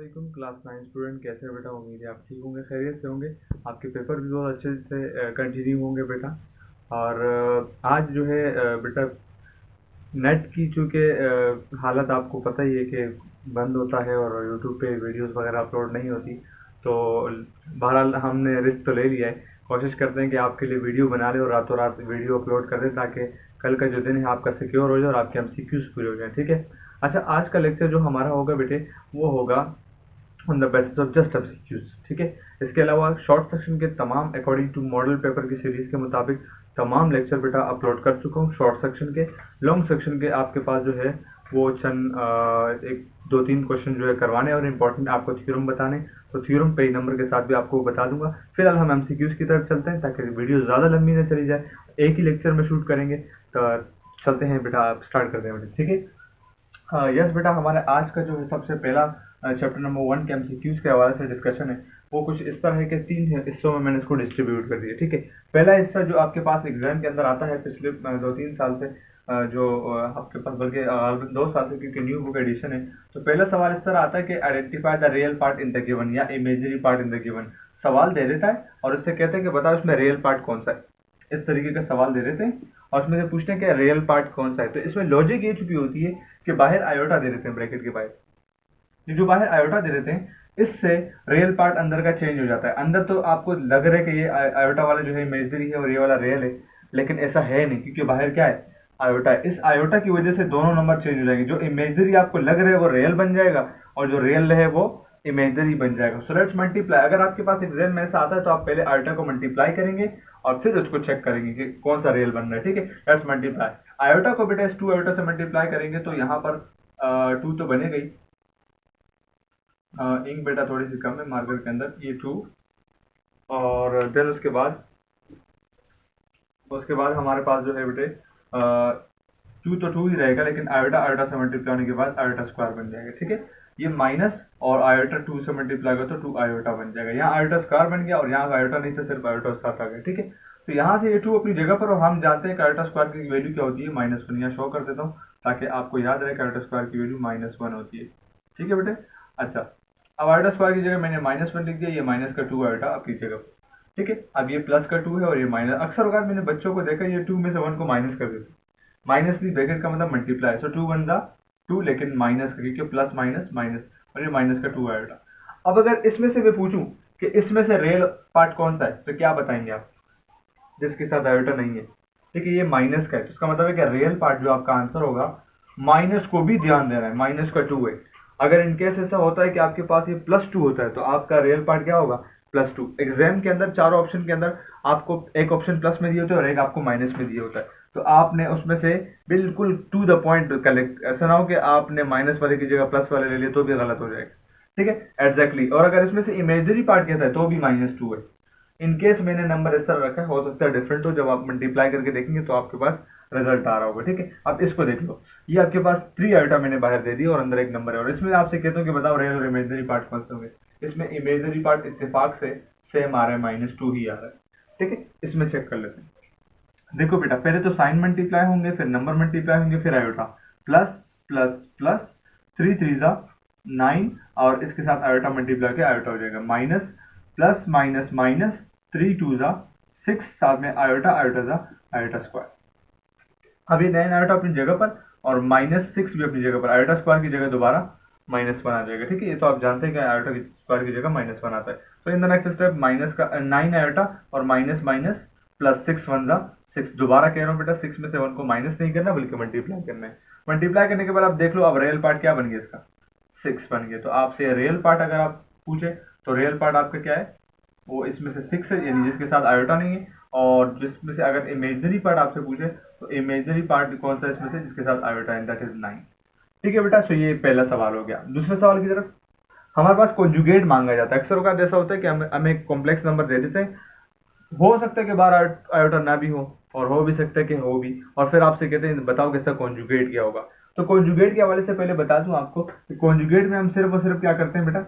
वालेकुम class 9 student, कैसे हो बेटा? उम्मीद है आप ठीक होंगे, खैरियत से होंगे। आपके पेपर भी बहुत अच्छे से कंटिन्यू होंगे बेटा। और आज जो है बेटा नेट की चूँकि हालत आपको पता ही है कि बंद होता है और यूट्यूब पे वीडियोस वगैरह अपलोड नहीं होती। तो बहरहाल हमने रिस्क तो ले लिया है। कोशिश करते हैं कि आपके लिए वीडियो बना लें और रातों रात वीडियो अपलोड कर दें, ताकि कल का जो दिन है आपका सिक्योर हो जाए और आपके एमसीक्यूज पूरे हो जाएं। ठीक है। अच्छा, आज का लेक्चर जो हमारा होगा बेटे, वो होगा on the basis of just MCQs. ठीक है। इसके अलावा शॉर्ट सेक्शन के तमाम अकॉर्डिंग टू मॉडल पेपर की सीरीज के मुताबिक तमाम लेक्चर बेटा अपलोड कर चुका हूँ शॉर्ट सेक्शन के। लॉन्ग सेक्शन के आपके पास जो है वो चंद एक दो तीन क्वेश्चन जो है करवाने और इम्पोर्टेंट आपको थ्योरम बताने। तो थ्योरम पेज नंबर के साथ भी आपको बता दूंगा। फिलहाल हम एमसीक्यूज की तरफ चलते हैं ताकि वीडियो ज़्यादा लंबी ना चली जाए, एक ही लेक्चर में शूट करेंगे। तो चलते हैं बेटा, आप स्टार्ट करते हैं बेटा। ठीक है। यस बेटा, हमारे आज का जो है सबसे पहला चैप्टर नंबर 1 के एमसीक्यूज के हवाले से डिस्कशन है। वो कुछ इस तरह है कि 3 हिस्सों में मैंने इसको डिस्ट्रीब्यूट कर दिया। ठीक है। पहला हिस्सा जो आपके पास एग्जाम के अंदर आता है पिछले 2-3 साल से, जो आपके पास बल्कि 2 साल से, क्योंकि न्यू बुक एडिशन है। तो पहला सवाल इस तरह आता है कि identify the real part in the given या imaginary part in the given. सवाल दे देता है और उससे कहते हैं कि बताओ इसमें रियल पार्ट कौन सा है। इस तरीके का सवाल दे देते हैं और उसमें से पूछते हैं कि रियल पार्ट कौन सा है। तो इसमें लॉजिक ये छुपी होती है कि बाहर आयोटा दे देते हैं, ब्रैकेट के बाहर जो बाहर आयोटा दे देते हैं, इससे रियल पार्ट अंदर का चेंज हो जाता है। अंदर तो आपको लग रहा है कि ये आयोटा वाला जो है इमेजनरी है और ये वाला रियल है, लेकिन ऐसा है नहीं, क्योंकि बाहर क्या है, आयोटा है। इस आयोटा की वजह से दोनों नंबर चेंज हो जाएंगे। जो इमेजनरी आपको लग रहा है वो रियल बन जाएगा और जो रियल है वो इमेजनरी बन जाएगा। So let's multiply. अगर आपके पास एग्जाम में ऐसा आता है तो आप पहले आयोटा को मल्टीप्लाई करेंगे और फिर उसको चेक करेंगे कि कौन सा रियल बन रहा है। ठीक है। Let's multiply. आयोटा को बेटा इस 2 आयोटा से मल्टीप्लाई करेंगे तो यहाँ पर 2 तो बनेगा ही। इंक बेटा थोड़ी सी कम है मार्कर के अंदर, ये 2। और देन उसके बाद हमारे पास जो है बेटे 2 तो 2 ही रहेगा, लेकिन आयोटा आयोटा से मल्टीप्लाई होने के बाद आयोटा स्क्वायर बन जाएगा। ठीक है। ये माइनस और आयोटा 2 से मल्टीप्लाई होगा तो 2 आयोटा बन जाएगा। यहाँ आयोटा स्क्वायर बन गया और यहाँ आयोटा नहीं था, सिर्फ आयोटा साथ आ गया। ठीक है। तो यहाँ से ये 2 अपनी जगह पर, और हम जानते हैं कि आयोटा स्क्वायर की वैल्यू क्या होती है, -1। यहाँ शो कर देता हूँ ताकि आपको याद रहे कि आयोटा स्क्वायर की वैल्यू -1 होती है। ठीक है बेटे। अच्छा, अब आयोटा स्क्वायर की जगह मैंने -1 लिख दिया, ये माइनस का 2 आयोटा आपकी जगह। ठीक है। अब ये प्लस का 2 है और ये माइनस। अक्सर होगा मैंने बच्चों को देखा, ये 2 में से 1 को माइनस कर देते। माइनस की ब्रैकेट का मतलब मल्टीप्लाई, सो 2 1 2, लेकिन माइनस का, क्योंकि प्लस माइनस माइनस, और ये माइनस का 2 आयोटा। अब अगर इसमें से मैं पूछूं कि इसमें से रियल पार्ट कौन सा है, तो क्या बताएंगे आप? जिसके साथ आयोटा नहीं है। ठीक है। ये माइनस का है, तो इसका मतलब है कि रियल पार्ट जो आपका आंसर होगा, माइनस को भी ध्यान देना है, माइनस का 2 है। अगर इनकेस ऐसा होता है कि आपके पास ये +2 होता है तो आपका रियल पार्ट क्या होगा? +2। एग्जाम के अंदर 4 ऑप्शन के अंदर आपको एक ऑप्शन प्लस में दिए होते हैं और एक आपको माइनस में दिए होता है। तो आपने उसमें से बिल्कुल टू द पॉइंट कलेक्ट, ऐसा ना हो कि आपने माइनस वाले की जगह प्लस वाले ले लिए तो भी गलत हो जाएगा। ठीक है। एग्जैक्टली। और अगर इसमें से इमेजनरी पार्ट कहता है तो भी -2 है। इनकेस मैंने नंबर इस तरह रखा है, हो सकता है डिफरेंट हो, जब आप मल्टीप्लाई करके देखेंगे तो आपके पास रिजल्ट आ रहा होगा। ठीक है। अब इसको देख लो, ये आपके पास 3 आयोटा मैंने बाहर दे दिया और अंदर एक नंबर है, और इसमें आपसे कहता हूँ कि बताओ रियल और इमेजनरी पार्ट कौन से होंगे। इसमें इमेजनरी पार्ट इत्तेफाक से सेम आ रहा है, -2 ही आ रहा है। ठीक है। इसमें चेक कर लेते हैं। देखो बेटा, पहले तो साइन मल्टीप्लाई होंगे, फिर नंबर मल्टीप्लाई होंगे, फिर आयोटा, प्लस प्लस प्लस 3 3 9, और इसके साथ आयोटा मल्टीप्लाई के आयोटा हो जाएगा, माइनस प्लस माइनस माइनस 3 2 6, साथ में आयोटा आयोटा आयोटा स्क्वायर। अब ये 9 आयोटा अपनी जगह पर और -6 भी अपनी जगह पर, आयोटा स्क्वायर की जगह दोबारा -1 आ जाएगा। ठीक है। ये तो आप जानते हैं कि आयोटा स्क्वायर की जगह -1 आता है। तो in the next step minus का 9 आयोटा और माइनस माइनस प्लस 6 1 6। दोबारा कह रहा हूँ बेटा, 6 में से 1 को माइनस नहीं करना बल्कि मल्टीप्लाई करना है। मल्टीप्लाई करने के बाद आप देख लो, अब रियल पार्ट क्या बन गया, इसका 6 बन गया। तो आपसे रियल पार्ट अगर आप पूछे तो रियल पार्ट आपका क्या है, वो इसमें से 6 है, यानी जिसके साथ आयोटा नहीं है। और जिसमें से अगर इमेजनरी पार्ट आपसे पूछे तो इमेजनरी पार्ट कौन सा इसमें से जिसके साथ आयोटा है, दैट इज 9। ठीक है बेटा। सो ये पहला सवाल हो गया। दूसरे सवाल की तरफ, हमारे पास कॉन्जुगेट मांगा जाता है। अक्सर होगा ऐसा होता है कि हमें एक कॉम्प्लेक्स नंबर दे देते हैं, हो सकता है कि बार आयोटा ना भी हो और हो भी सकता है कि हो भी, और फिर आपसे कहते हैं बताओ कैसा कॉन्जुगेट क्या होगा। तो कॉन्जुगेट के हवाले से पहले बता दूं आपको कि कॉन्जुगेट में हम सिर्फ और सिर्फ क्या करते हैं बेटा,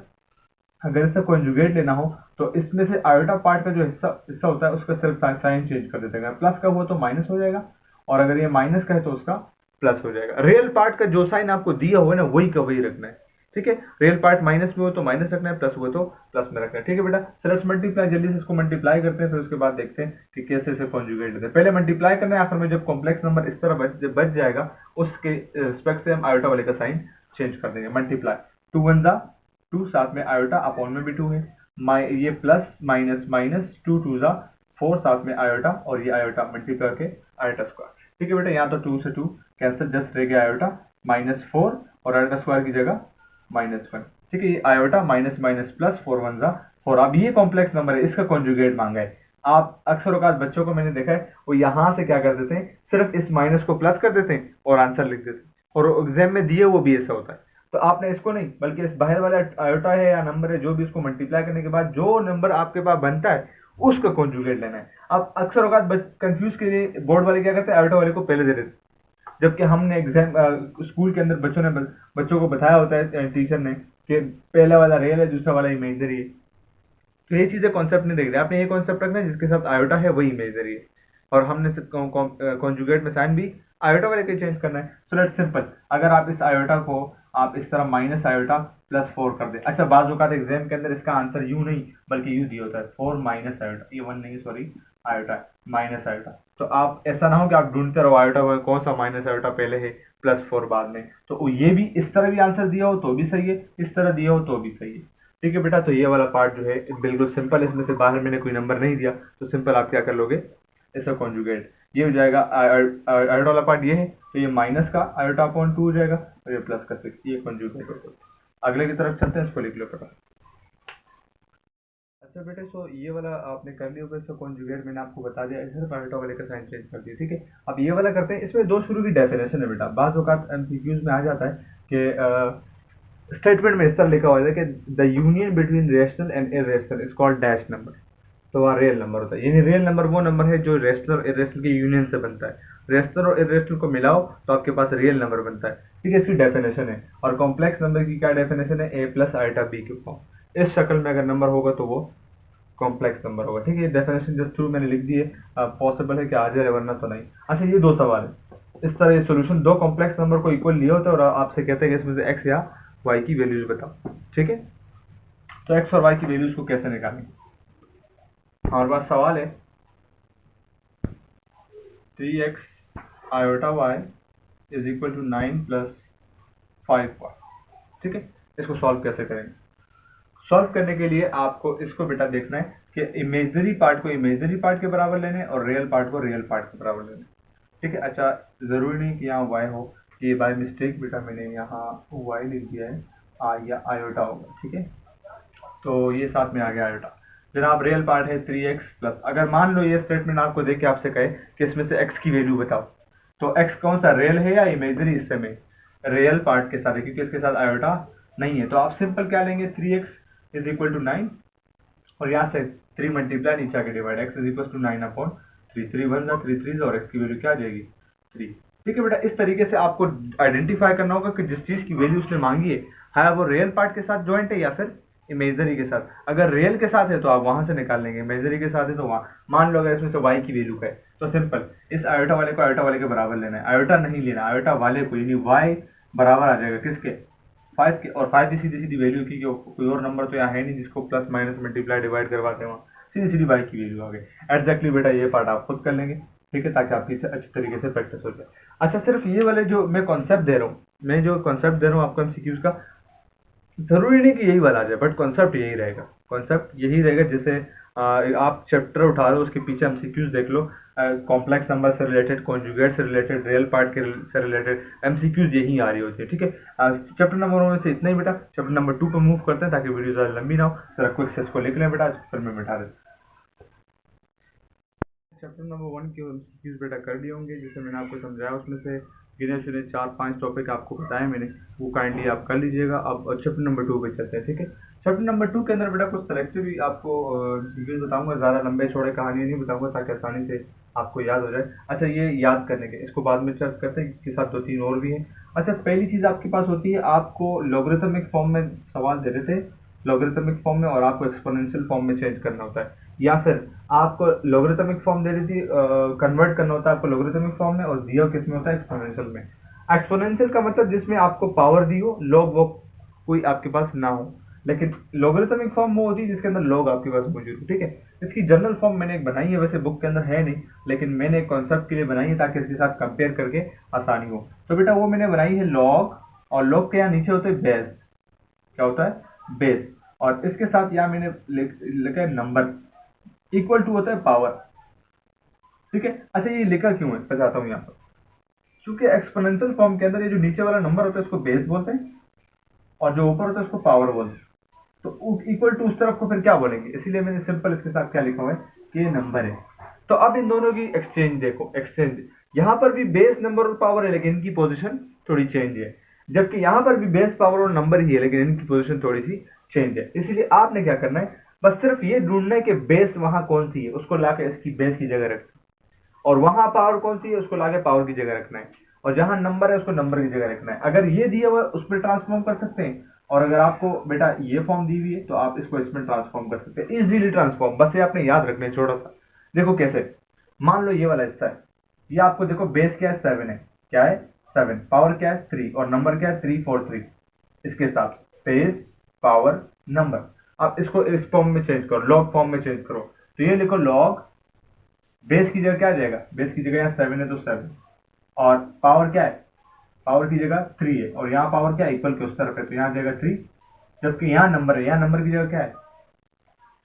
अगर इसका कॉन्जुगेट लेना हो तो इसमें से आयोटा पार्ट का जो हिस्सा होता है उसका सिर्फ साइन चेंज कर देते हैं। प्लस का हुआ तो माइनस हो जाएगा, और अगर ये माइनस का है तो उसका प्लस हो जाएगा। रियल पार्ट का जो साइन आपको दिया हुआ है ना, वही का वही रखना है। ठीक है, रियल पार्ट माइनस में हो तो माइनस रखना है, प्लस हुआ तो प्लस में रखना है। ठीक है बेटा, लेट्स मल्टीप्लाई, जल्दी से इसको मल्टीप्लाई करते हैं, फिर उसके बाद देखते हैं कि कैसे इसे कॉन्जुगेट देते हैं। पहले मल्टीप्लाई करना है, आखिर में जब कॉम्प्लेक्स नंबर इस तरह बच जाएगा उसके रिस्पेक्ट से हम आयोटा वाले का साइन चेंज कर देंगे। मल्टीप्लाई, 2 1 जा 2, साथ में आयोटा, अपॉन में भी 2 है, ये प्लस माइनस माइनस, 2 2 जा 4, साथ में आयोटा, और ये आयोटा मल्टीप्लाई करके आयोटा स्क्वायर। ठीक है बेटा, यहाँ तो 2 से 2 कैंसिल, जस्ट रह गया आयोटा -4 और आयोटा स्क्वायर की जगह -1। ठीक है, ये आयोटा माइनस माइनस प्लस, 4 1 जा 4। अब ये कॉम्प्लेक्स नंबर है, इसका कॉन्जुगेट मांगा है। आप अक्सर औकात बच्चों को मैंने देखा है वो यहाँ से क्या कर देते हैं, सिर्फ इस माइनस को प्लस कर देते हैं और आंसर लिख देते हैं, और एग्जाम में दिए वो भी ऐसा होता है। तो आपने इसको नहीं, बल्कि इस बाहर वाला आयोटा है या नंबर है जो भी, उसको मल्टीप्लाई करने के बाद जो नंबर आपके पास बनता है उसका कॉन्जुगेट लेना है। अब अक्सर औकात कंफ्यूज के लिए बोर्ड वाले क्या करते हैं, आयोटा वाले को पहले दे देते, जबकि हमने एग्जाम स्कूल के अंदर बच्चों को बताया होता है टीचर ने कि पहला वाला रियल है, दूसरा वाला इमेजनरी है। तो ये चीजें कॉन्सेप्ट नहीं देख रहे, आपने ये कॉन्सेप्ट रखना है जिसके साथ आयोटा है वही इमेजनरी है, और हमने कॉन्जुगेट में साइन भी आयोटा वाले के चेंज करना है। सो लेट्स सिंपल, अगर आप इस आयोटा को आप इस तरह माइनस आयोटा +4 कर दे। अच्छा, बाजू का एग्जाम के अंदर इसका आंसर यू नहीं बल्कि यू दिया होता है, 4 माइनस आयोटा, ये 1 नहीं सॉरी आयोटा माइनस आयोटा। तो आप ऐसा ना हो कि आप ढूंढते रहो आयोटा में कौन सा माइनस आयोटा पहले है +4 बाद में। तो ये भी इस तरह भी आंसर दिया हो तो भी सही है, इस तरह दिया हो तो भी सही है। ठीक है बेटा, तो ये वाला पार्ट जो है बिल्कुल सिंपल, इसमें से बाहर मैंने कोई नंबर नहीं दिया, तो सिंपल आप क्या कर लोगे, इसका कॉन्जुगेट ये हो जाएगा। आयोटा वाला पार्ट ये है, तो ये माइनस का आयोटा अपॉन 2 हो जाएगा, और ये प्लस का 6, ये कॉन्जुगेट हो जाएगा। अगले की तरफ चलते हैं, इसको लिख लो बेटा। अच्छा बेटे, सो ये वाला आपने कर लिया होगा, इसका कॉन्जुगेट मैंने आपको बता दिया, सिर्फ आयोटा वाले का साइन चेंज कर दिया। ठीक है, अब ये वाला करते हैं, इसमें 2 शुरू की डेफिनेशन है बेटा। बाज़ औक़ात एमसीक्यूज में आ जाता है कि स्टेटमेंट में इस तरह लिखा हुआ है कि the union between rational and irrational is called dash number, तो वहाँ रियल नंबर होता है। यानी रियल नंबर वो नंबर है जो रेशनल और इरेशनल की यूनियन से बनता है, रेशनल और इरेशनल को मिलाओ तो आपके पास रियल नंबर बनता है। ठीक है, इसकी डेफिनेशन है। और कॉम्प्लेक्स नंबर की क्या डेफिनेशन है, a + आयोटा b के फॉर्म। इस शक्ल में अगर नंबर होगा तो वो कॉम्प्लेक्स नंबर होगा। ठीक है, डेफिनेशन जस्ट थ्रू मैंने लिख दी है, पॉसिबल है कि आ जाए वरना तो नहीं। अच्छा, ये 2 सवाल है, इस तरह ये सोल्यूशन 2 कॉम्प्लेक्स नंबर को इक्वल लिया होता है और आपसे कहते हैं कि इसमें से x या y की वैल्यूज बताओ। ठीक है, तो x और y की वैल्यूज को कैसे निकालेंगे। हमारे पास सवाल है 3x iota y is equal to 9 + 5y। ठीक है, इसको सॉल्व कैसे करेंगे। सॉल्व करने के लिए आपको इसको बेटा देखना है कि इमेजनरी पार्ट को इमेजनरी पार्ट के बराबर लेने और रियल पार्ट को रियल पार्ट के बराबर लेने। ठीक है, अच्छा ज़रूरी नहीं कि यहाँ y हो, ये बाय मिस्टेक बेटा मैंने यहाँ y लिख दिया है, या आयोटा होगा। ठीक है, तो ये साथ में आ गया आयोटा। जनाब रियल पार्ट है 3x प्लस, अगर मान लो ये स्टेटमेंट आपको देख के आपसे कहे कि इसमें से x की वैल्यू बताओ, तो x कौन सा रियल है या इमेजनरी, इससे में रियल पार्ट के साथ है क्योंकि इसके साथ आयोटा नहीं है। तो आप सिंपल क्या लेंगे, 3x इज इक्वल टू 9 और यहाँ से 3 मल्टीप्लाई नीचे आके divide, x is equal to 9/3, 3 1 जा 3 3 और x की वैल्यू क्या आ जाएगी 3। ठीक है बेटा, इस तरीके से आपको आइडेंटिफाई करना होगा कि जिस चीज़ की वैल्यू उसने मांगी है वो रियल पार्ट के साथ ज्वाइंट है या फिर इमेजनरी के साथ। अगर रियल के साथ है तो आप वहां से निकाल लेंगे, इमेजनरी के साथ है तो वहाँ। मान लो अगर इसमें से y की वैल्यू का है तो सिंपल इस आयोटा वाले को आयोटा वाले के बराबर लेना है, आयोटा नहीं लेना, आयोटा वाले को, यानी y बराबर आ जाएगा किसके 5 के, और 5 की सीधी सीधी वैल्यू की, कोई और नंबर तो यहाँ है नहीं जिसको प्लस माइनस मल्टीप्लाई डिवाइड करवाते हैं, वहाँ सीधी सीधी y की वैल्यू आ गई। एग्जैक्टली बेटा ये पार्ट आप खुद कर लेंगे। ठीक है, ताकि आपकी अच्छी तरीके से प्रैक्टिस हो जाए। अच्छा, सिर्फ ये वाले जो मैं कॉन्सेप्ट दे रहा हूँ, आपको एमसीक्यूज का, जरूरी नहीं कि यही वाला आ जाए, बट कॉन्सेप्ट यही रहेगा, जैसे आप चैप्टर उठा लो उसके पीछे एमसीक्यूज देख लो, कॉम्प्लेक्स नंबर से रिलेटेड, कॉन्जुगेट से रिलेटेड, रियल पार्ट के से रिलेटेड एमसीक्यूज यही आ रही होती है। ठीक है, चैप्टर नंबर 1 से इतना ही बेटा। चैप्टर नंबर 2 पर मूव करते हैं ताकि वीडियो ज़्यादा लंबी ना हो। जरा क्विक से इसको लिख लें बेटा, फिर मैं बैठा देता। चैप्टर नंबर 1 के एमसीक्यूज बेटा कर लिए होंगे, जैसे मैंने आपको समझाया उसमें से गिने चुने 4-5 टॉपिक आपको बताए मैंने, वो काइंडली आप कर लीजिएगा। अब चैप्टर नंबर 2 पे चलते हैं। ठीक है, चैप्टर नंबर 2 के अंदर बेटा कुछ सेलेक्टिव भी आपको वीडियोस बताऊंगा, ज़्यादा लंबे छोड़े कहानी नहीं बताऊंगा ताकि आसानी से आपको याद हो जाए। अच्छा, ये याद करने के, इसको बाद में चर्च करते हैं, इसके साथ 2-3 और भी हैं। अच्छा, पहली चीज़ आपके पास होती है, आपको लॉगरिथमिक फॉर्म में सवाल दे रहे थे, लॉगरिथमिक फॉर्म में, और आपको एक्सपोनेंशियल फॉर्म में चेंज करना होता है, या फिर आपको लॉगरिथमिक फॉर्म दे रही थी, कन्वर्ट करना होता है आपको लॉगरिथमिक फॉर्म में, और दिया किस में होता है, एक्सपोनेंशियल में। एक्सपोनेंशियल का मतलब जिसमें आपको पावर दी हो, लॉग वो कोई आपके पास ना हो, लेकिन लॉगरिथमिक फॉर्म वो होती है जिसके अंदर लॉग आपके पास मौजूद हो, ठीक है। इसकी जनरल फॉर्म मैंने एक बनाई है, वैसे बुक के अंदर है नहीं, लेकिन मैंने एक कॉन्सेप्ट के लिए बनाई है ताकि इसके साथ कंपेयर करके आसानी हो। तो बेटा वो मैंने बनाई है लॉग, और लॉग के यहाँ नीचे होते हैं बेस, क्या होता है बेस, और इसके साथ यहाँ मैंने लिखा है नंबर, इक्वल टू होता है पावर, ठीक है। अच्छा ये लिखा क्यों है बताता हूँ यहाँ पर, क्योंकि एक्सपोनेंशियल फॉर्म के अंदर ये जो नीचे वाला नंबर होता है उसको बेस बोलते हैं, और जो ऊपर होता है उसको पावर बोलते हैं। तो इक्वल टू उस तरफ को फिर क्या बोलेंगे, इसीलिए मैंने सिंपल इसके साथ क्या लिखा हुआ है कि ये नंबर है। तो अब इन दोनों की एक्सचेंज देखो, एक्सचेंज यहाँ पर भी बेस नंबर और पावर है, लेकिन इनकी पोजीशन थोड़ी चेंज है, जबकि यहाँ पर भी बेस पावर और नंबर ही है, लेकिन इनकी पोजीशन थोड़ी सी चेंज है। इसलिए आपने क्या करना है, बस सिर्फ ये ढूंढना है कि बेस वहां कौन सी है, उसको लाके इसकी बेस की जगह रखना, और वहां पावर कौन सी है उसको लाके पावर की जगह रखना है, और जहां नंबर है उसको नंबर की जगह रखना है। अगर ये दिया हुआ उस पर ट्रांसफॉर्म कर सकते हैं, और अगर आपको बेटा ये फॉर्म दी हुई है तो आप इसको इसमें ट्रांसफॉर्म कर सकते हैं, इजीली ट्रांसफॉर्म। बस ये आपने याद रखना है छोटा सा, देखो कैसे, मान लो ये वाला हिस्सा है, ये आपको देखो बेस क्या है 7 है, क्या है 7, पावर क्या है 3, और नंबर क्या है 343, इसके हिसाब से बेस पावर नंबर। अब इसको इस फॉर्म में चेंज करो, लॉग फॉर्म में चेंज करो, तो ये लिखो लॉग, बेस की जगह क्या आ जाएगा, बेस की जगह यहाँ 7 है तो 7, और पावर क्या है, पावर की जगह 3 है, और यहाँ पावर क्या है इक्वल के उस तरफ है तो यहाँ आ जाएगा 3, जबकि यहाँ नंबर है, यहाँ नंबर की जगह क्या है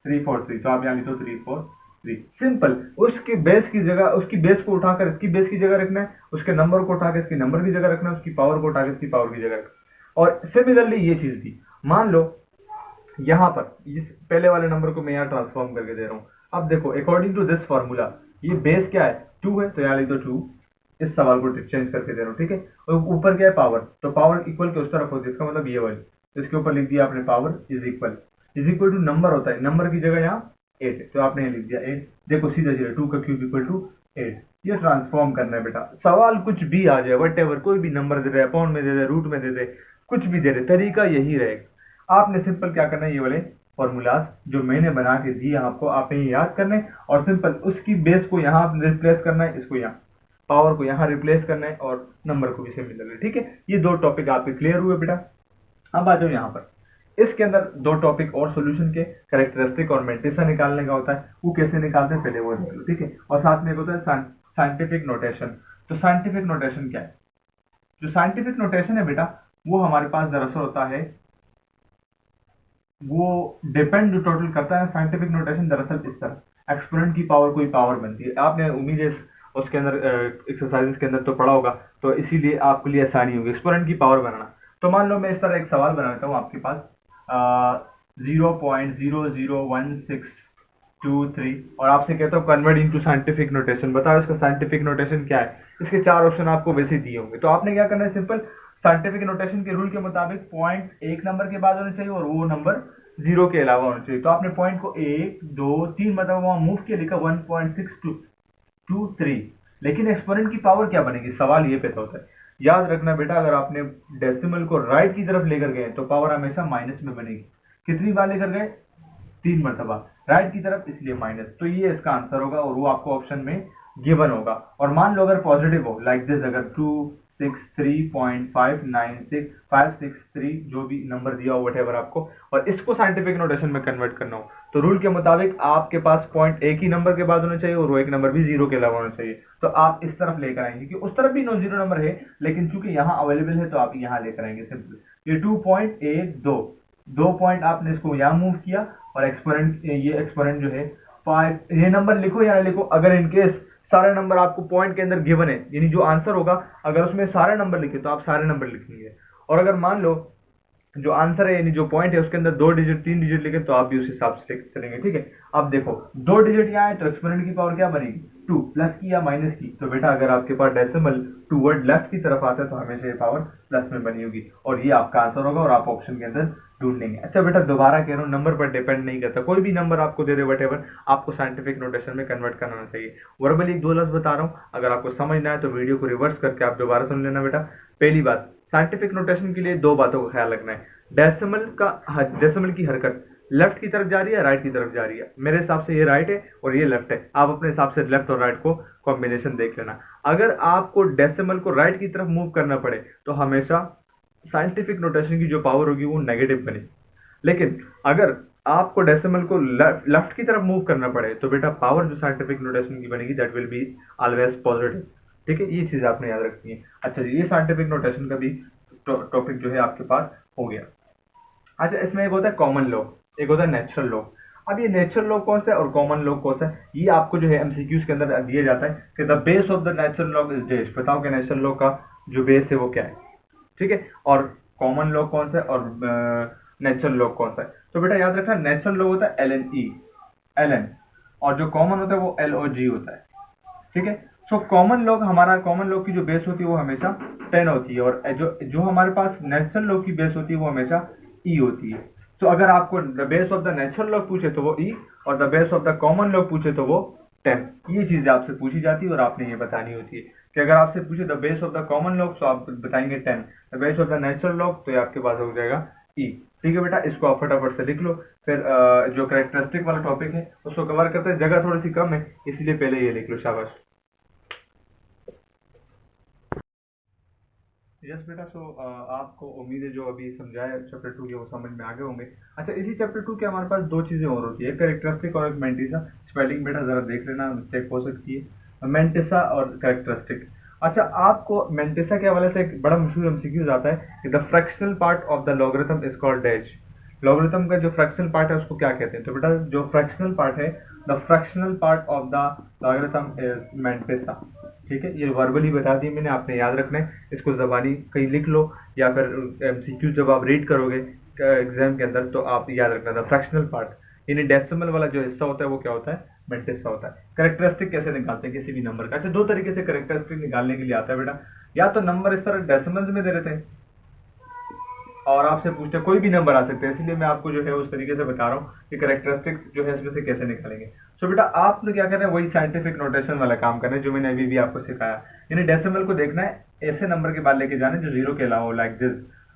343, तो आप यहाँ लिखो 343, सिंपल। उसकी बेस की जगह, उसकी बेस को उठाकर इसकी बेस की जगह रखना है, उसके नंबर को उठाकर इसकी नंबर की जगह रखना है, उसकी पावर को उठाकर इसकी पावर की जगह रखना है। और सिमिलरली ये चीज भी, मान लो यहाँ पर इस पहले वाले नंबर को मैं यहाँ ट्रांसफॉर्म करके दे रहा हूँ। अब देखो अकॉर्डिंग टू दिस फॉर्मूला ये बेस क्या है 2 है, तो यहाँ लिख दो 2, इस सवाल को चेंज करके दे रहा हूँ, ठीक है। और ऊपर क्या है पावर, तो पावर इक्वल के उस तरफ होती है, इसका मतलब ये वाली, तो इसके ऊपर लिख दिया आपने power is equal to number होता है, नंबर की जगह यहाँ 8 है, तो आपने यहाँ लिख दिया 8। देखो सीधा सीधा 2 का क्यूब इक्वल टू 8, ये ट्रांसफॉर्म करना है बेटा। सवाल कुछ भी आ जाए, वट एवर, कोई भी नंबर दे दे, अपॉन में दे दे, रूट में दे दे, कुछ भी दे दे, तरीका यही रहेगा। आपने सिंपल क्या करना है, ये वाले फॉर्मूलाज जो मैंने बना के दिए आपको, आपने ये याद करना है, और सिंपल उसकी बेस को यहाँ रिप्लेस करना है, इसको यहाँ पावर को यहाँ रिप्लेस करना है, और नंबर को भी सिमिलर है, ठीक है। ये 2 टॉपिक आपके क्लियर हुए बेटा। अब आ जाओ यहाँ पर, इसके अंदर 2 टॉपिक और सॉल्यूशन के, कैरेक्टरिस्टिक और मैट्रिक्स निकालने का होता है, वो कैसे निकालते हैं पहले वो देख लो, ठीक है। और साथ में एक होता है साइंटिफिक नोटेशन। तो साइंटिफिक नोटेशन क्या है, जो साइंटिफिक नोटेशन है बेटा वो हमारे पास दरअसल होता है, वो डिपेंड टोटल करता है। साइंटिफिक नोटेशन दरअसल इस तरह, एक्सपोनेंट की पावर कोई पावर बनती है, आपने उम्मीद है उसके अंदर एक्सरसाइजेस के अंदर तो पढ़ा होगा, तो इसीलिए आपके लिए आसानी होगी एक्सपोनेंट की पावर बनाना। तो मान लो मैं इस तरह एक सवाल बनाता हूँ आपके पास 0.001623, और आपसे कहता हूँ कन्वर्ट इनटू साइंटिफिक नोटेशन, बताओ इसका साइंटिफिक नोटेशन क्या है। इसके 4 ऑप्शन आपको वैसे दिए होंगे, तो आपने क्या करना है, सिंपल साइंटिफिक नोटेशन के रूल के मुताबिक पॉइंट 1 नंबर के बाद होना चाहिए, और वो नंबर 0 के अलावा होना चाहिए। तो आपने पॉइंट को 1 2 3 मतलब वहां मूव किया, लिखा 1.623, लेकिन एक्सपोनेंट की पावर क्या बनेगी, सवाल ये पैदा होता है। याद रखना बेटा, अगर आपने डेसिमल को राइट की तरफ लेकर गए तो पावर हमेशा माइनस में बनेगी। कितनी बार लेकर गए, 3 मरतबा राइट की तरफ, इसलिए माइनस। तो ये इसका आंसर होगा, और वो आपको ऑप्शन में गिवन होगा। और मान लो अगर पॉजिटिव हो, लाइक दिस, अगर 263.596 जो भी नंबर दिया हो वट एवर आपको, और इसको साइंटिफिक नोटेशन में कन्वर्ट करना हो, तो रूल के मुताबिक आपके पास पॉइंट एक ही नंबर के बाद होना चाहिए, और वो एक नंबर भी 0 के अलावा होना चाहिए। तो आप इस तरफ लेकर आएंगे, क्योंकि उस तरफ भी नो 0 नंबर है, लेकिन चूंकि यहाँ अवेलेबल है तो आप यहाँ लेकर आएंगे सिंपल। ये 2.12 पॉइंट आपने इसको यहाँ मूव किया, और एक्सपोनेंट, ये एक्सपोनेंट जो है 5, ये नंबर लिखो या लिखो, अगर इनकेस सारे नंबर आपको पॉइंट के अंदर गिवन है, यानी जो आंसर होगा अगर उसमें सारे नंबर लिखे तो आप सारे नंबर लिखेंगे, और अगर मान लो जो आंसर है यानी जो पॉइंट है उसके अंदर 2 डिजिट 3 डिजिट लिखे तो आप भी उस हिसाब से चलेंगे, ठीक है। अब देखो 2 डिजिट यहाँ है तो एक्सपोनेंट की पावर क्या बनेगी, 2, प्लस की या माइनस की, तो बेटा अगर आपके पास डेसिमल टूवर्ड लेफ्ट की तरफ आता है तो हमेशा ये पावर प्लस में बनी होगी, और ये आपका आंसर होगा, और आप ऑप्शन के अंदर ढूंढ लेंगे। अच्छा बेटा दोबारा कह रहा हूँ, नंबर पर डिपेंड नहीं करता, कोई भी नंबर आपको दे दे वट एवर, आपको साइंटिफिक नोटेशन में कन्वर्ट करना चाहिए। वर्बली 2 लफ्ज बता रहा हूँ, अगर आपको समझना है तो वीडियो को रिवर्स करके आप दोबारा सुन लेना बेटा। पहली बात, साइंटिफिक नोटेशन के लिए 2 बातों का ख्याल रखना है, डेसिमल की हरकत लेफ्ट की तरफ जा रही है, राइट की तरफ जा रही है। मेरे हिसाब से ये राइट है और ये लेफ्ट है, आप अपने हिसाब से लेफ्ट और राइट को कॉम्बिनेशन देख लेना। अगर आपको डेसिमल को राइट की तरफ मूव करना पड़े तो हमेशा साइंटिफिक नोटेशन की जो पावर होगी वो नेगेटिव बनेगी। लेकिन अगर आपको डेसिमल को लेफ्ट की तरफ मूव करना पड़े तो बेटा पावर जो साइंटिफिक नोटेशन की बनेगी that will be always positive. ठीक है, ये चीज़ आपने याद रखनी है। अच्छा जी, ये साइंटिफिक नोटेशन का भी टॉपिक जो है आपके पास हो गया। अच्छा, इसमें एक होता है कॉमन लॉ, एक होता है नेचुरल लॉ। अब ये नेचुरल लॉ कौन सा है और कॉमन लॉ कौन सा है, ये आपको जो है एमसीक्यूज के अंदर दिया जाता है कि the base of the natural law is dash. बताओ कि नेचुरल लॉ का जो बेस है वो क्या है। ठीक है, और कॉमन लॉ कौन सा है और नेचुरल लॉ कौन सा है। तो बेटा याद रखना, नेचुरल लॉ होता है एल एन, और जो कॉमन होता है वो एल ओ जी होता है। ठीक है, सो कॉमन लॉ, हमारा कॉमन लॉ की जो बेस होती है वो हमेशा 10 होती है, और जो जो हमारे पास नेचुरल लॉ की बेस होती है वो हमेशा ई होती है। तो अगर आपको the base of the natural law पूछे तो वो ई, और the base of the common law पूछे तो वो 10। ये चीजें आपसे पूछी जाती है और आपने ये बतानी होती है कि अगर आपसे पूछे the base of the common law तो आप बताएंगे 10, the base of the natural law तो ये आपके पास हो जाएगा ई। ठीक है बेटा, इसको आप फटाफट से लिख लो। फिर जो कैरेक्टरिस्टिक वाला टॉपिक है उसको कवर करते हैं, जगह थोड़ी सी कम है इसलिए पहले ये लिख लो, शाबाश। यस बेटा, सो आपको उम्मीद है जो अभी समझाया चैप्टर 2 के वो समझ में आ गए होंगे। अच्छा, इसी चैप्टर 2 के हमारे पास दो चीज़ें और होती है, एक कैरेक्टरिस्टिक और एक मेंटिसा। स्पेलिंग बेटा ज़रा देख लेना, मिस्टेक हो सकती है। मेंटिसा और कैरेक्टरिस्टिक। अच्छा, आपको मेंटिसा के हवाले से एक बड़ा मशहूर एमसीक्यूज आता है कि the fractional part of the logarithm is called dash. Logarithm का जो फ्रैक्शनल पार्ट है उसको क्या कहते हैं। तो बेटा जो फ्रैक्शनल पार्ट है, the fractional part of the logarithm is mantissa. ठीक है, ये वर्बली बता दी मैंने, आपने याद रखना है। इसको ज़बानी कहीं लिख लो या फिर एमसीक्यू जब आप रीड करोगे एग्जाम के अंदर तो आप याद रखना था फ्रैक्शनल पार्ट यानी डेसिमल वाला जो हिस्सा होता है वो क्या होता है, मेंटिसा होता है। कैरेक्टरिस्टिक कैसे निकालते हैं किसी भी नंबर का। अच्छा, दो तरीके से कैरेक्टरिस्टिक निकालने के लिए आता है बेटा। या तो नंबर इस तरह डेसिमल्स में दे देते हैं और आपसे पूछते हैं, कोई भी नंबर आ सकते हैं, इसलिए मैं आपको जो है उस तरीके से बता रहा हूँ कि कैरेक्टरिस्टिक जो है इसमें से कैसे निकालेंगे। सो बेटा आपने क्या करना है, वही साइंटिफिक नोटेशन वाला काम करना है जो मैंने अभी भी आपको सिखाया। यानी डेसिमल को देखना है, ऐसे नंबर के बाद लेके जाना है जो जीरो के अलावा हो, लाइक दिस।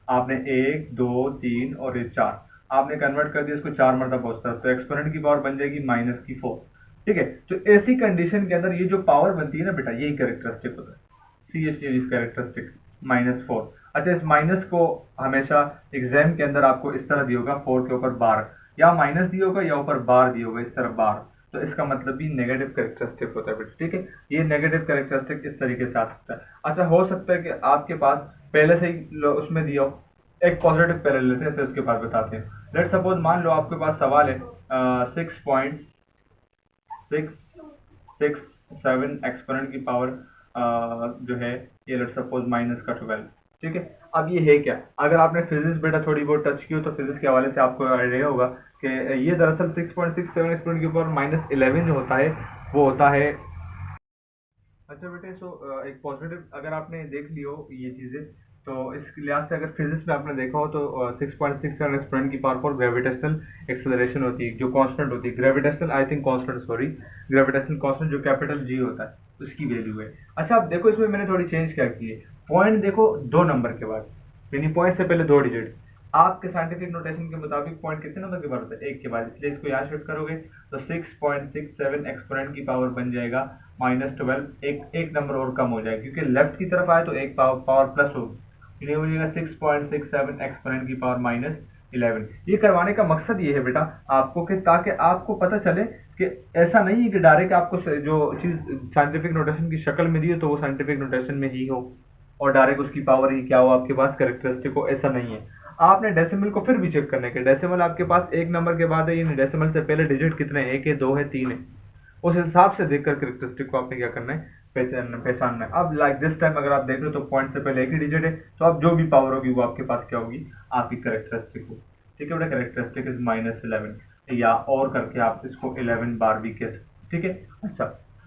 आपने 1 2 3 और ये 4 आपने कन्वर्ट कर दिया इसको 4 मरतबा पहुंचता है, तो एक्सपोनेंट की पावर बन जाएगी -4। ठीक है, तो ऐसी कंडीशन के अंदर ये जो पावर बनती है ना बेटा, यही कैरेक्टरिस्टिक होता है, सी सीरीज कैरेक्टरिस्टिक -4। अच्छा, इस माइनस को हमेशा एग्जाम के अंदर आपको इस तरह दिया होगा, 4 के ऊपर बार, या माइनस दिया होगा या ऊपर बार दिया होगा, इस तरह बार, तो इसका मतलब भी नेगेटिव कैरेक्टरिस्टिक होता है बेटा। ठीक है, ये नेगेटिव कैरेक्टरिस्टिक इस तरीके से आ सकता है। अच्छा, हो सकता है कि आपके पास पहले से ही उसमें दिया हो, एक पॉजिटिव पहले लेते हैं फिर उसके बाद बताते हैं। लेट सपोज मान लो आपके पास सवाल है 6.667 एक्सपोनेंट की पावर जो है ये लेट सपोज -12। ठीक है, अब ये है क्या, अगर आपने फिजिक्स बेटा थोड़ी बहुत टच की हो तो फिजिक्स के हवाले से आपको आइडिया होगा कि ये दरअसल 6.67 एक्सपोनेंट के ऊपर -11 जो होता है वो होता है। अच्छा बेटे, सो एक पॉजिटिव अगर आपने देख ली हो ये चीज़ें तो इस लिहाज से अगर फिजिक्स में आपने देखा हो तो 6.67 एक्सपोनेंट की पावर 4 ग्रेविटेशनल एक्सेलरेशन होती है जो कांस्टेंट होती है, gravitational I think constant, sorry gravitational constant जो कैपिटल जी होता है उसकी वैल्यू है। अच्छा, आप देखो इसमें मैंने थोड़ी चेंज क्या की है, पॉइंट देखो 2 नंबर के बाद, यानी पॉइंट से पहले 2 डिजिट। आपके साइंटिफिक नोटेशन के मुताबिक पॉइंट कितने नंबर के बाद होता है, 1 के बाद, इसलिए इसको यहाँ शिफ्ट करोगे तो 6.67 एक्सपोनेंट की पावर बन जाएगा -12। एक नंबर और कम हो जाएगा क्योंकि लेफ्ट की तरफ आए तो एक पावर प्लस होगी, ये हो जाएगा 6.67 एक्सपोनेंट की पावर -11। ये करवाने का मकसद ये है बेटा आपको कि ताकि आपको पता चले कि ऐसा नहीं है कि डायरेक्ट आपको जो चीज़ साइंटिफिक नोटेशन की शक्ल में दी है तो वो साइंटिफिक नोटेशन में ही हो और डायरेक्ट उसकी पावर ही क्या हो आपके पास कैरेक्टरिस्टिक हो, ऐसा नहीं है। आपने डेसिमल को फिर भी चेक करने के, डेसिमल आपके पास एक नंबर के बाद है, यानी डेसिमल से पहले डिजिट कितने हैं, 1 है 2 है 3 है, उस हिसाब से देखकर कैरेक्टरिस्टिक को आपने क्या करना है, पहचानना है। अब लाइक दिस टाइम अगर आप देख लो तो पॉइंट से पहले एक ही डिजिट है, तो अब जो भी पावर होगी वो आपके पास क्या होगी, आपकी कैरेक्टरिस्टिक हो। ठीक है बेटा, कैरेक्टरिस्टिक इज -11, या और करके आप इसको 11 बार भी कह सकते। ठीक है, अच्छा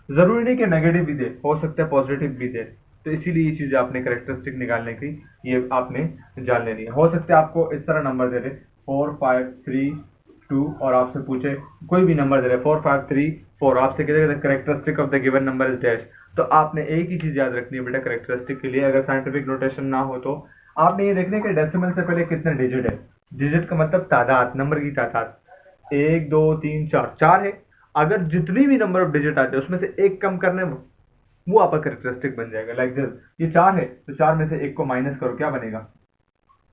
जरूरी नहीं कि नेगेटिव भी दे, हो सकता है पॉजिटिव भी दे, तो इसीलिए ये चीज़ आपने कैरेक्टरिस्टिक निकालने की ये आपने जान लेनी है। हो सकता है आपको इस तरह नंबर दे दे 4 5 3 2 और आपसे पूछे कोई भी नंबर दे रहे 4 5 3 4, आपसे कहते characteristic of the given number is dash, तो आपने एक ही चीज़ याद रखनी है बेटा कैरेक्टरिस्टिक के लिए, अगर साइंटिफिक नोटेशन ना हो तो आपने ये देखना है कि डेसिमल से पहले कितने डिजिट है। डिजिट का मतलब तादाद, नंबर की तादाद, 1 2 3 4, 4 है, अगर जितनी भी नंबर ऑफ डिजिट आते हैं उसमें से एक कम करने वो आपका कैरेक्टरिस्टिक बन जाएगा। लाइक दिस, ये 4 है तो 4 में से 1 को माइनस करो, क्या बनेगा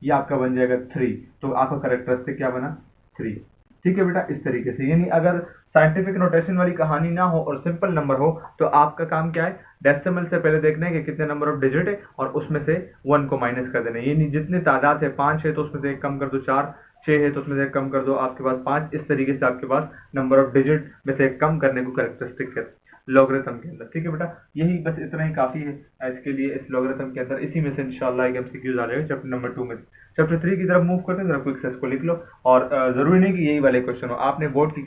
ये आपका बन जाएगा 3। तो आपका करेक्टरिस्टिक क्या बना 3। ठीक है बेटा, इस तरीके से। यानी अगर साइंटिफिक नोटेशन वाली कहानी ना हो और सिंपल नंबर हो तो आपका काम क्या है, डेसिमल से पहले देखना है कि कितने नंबर ऑफ डिजिट है और उसमें से 1 को माइनस कर देना है। यानी जितनी तादाद है 5 है तो उसमें से 1 कम कर दो, 4 6 है तो उसमें से 1 कम कर दो, आपके पास 5। इस तरीके से आपके पास नंबर ऑफ डिजिट में से 1 कम करने को करेक्टरिस्टिक है लॉगरिथम के अंदर। ठीक है बेटा, यही बस इतना ही काफी है इसके लिए इस लॉगरिथम के अंदर। इसी में से इंशाल्लाह एक एमसीक्यूज आ जाएगा चैप्टर नंबर 2 में। चैप्टर 3 की तरफ मूव करते हैं, जरा क्विक से इसको लिख लो। और जरूरी नहीं कि यही वाले क्वेश्चन हो, आपने बोर्ड की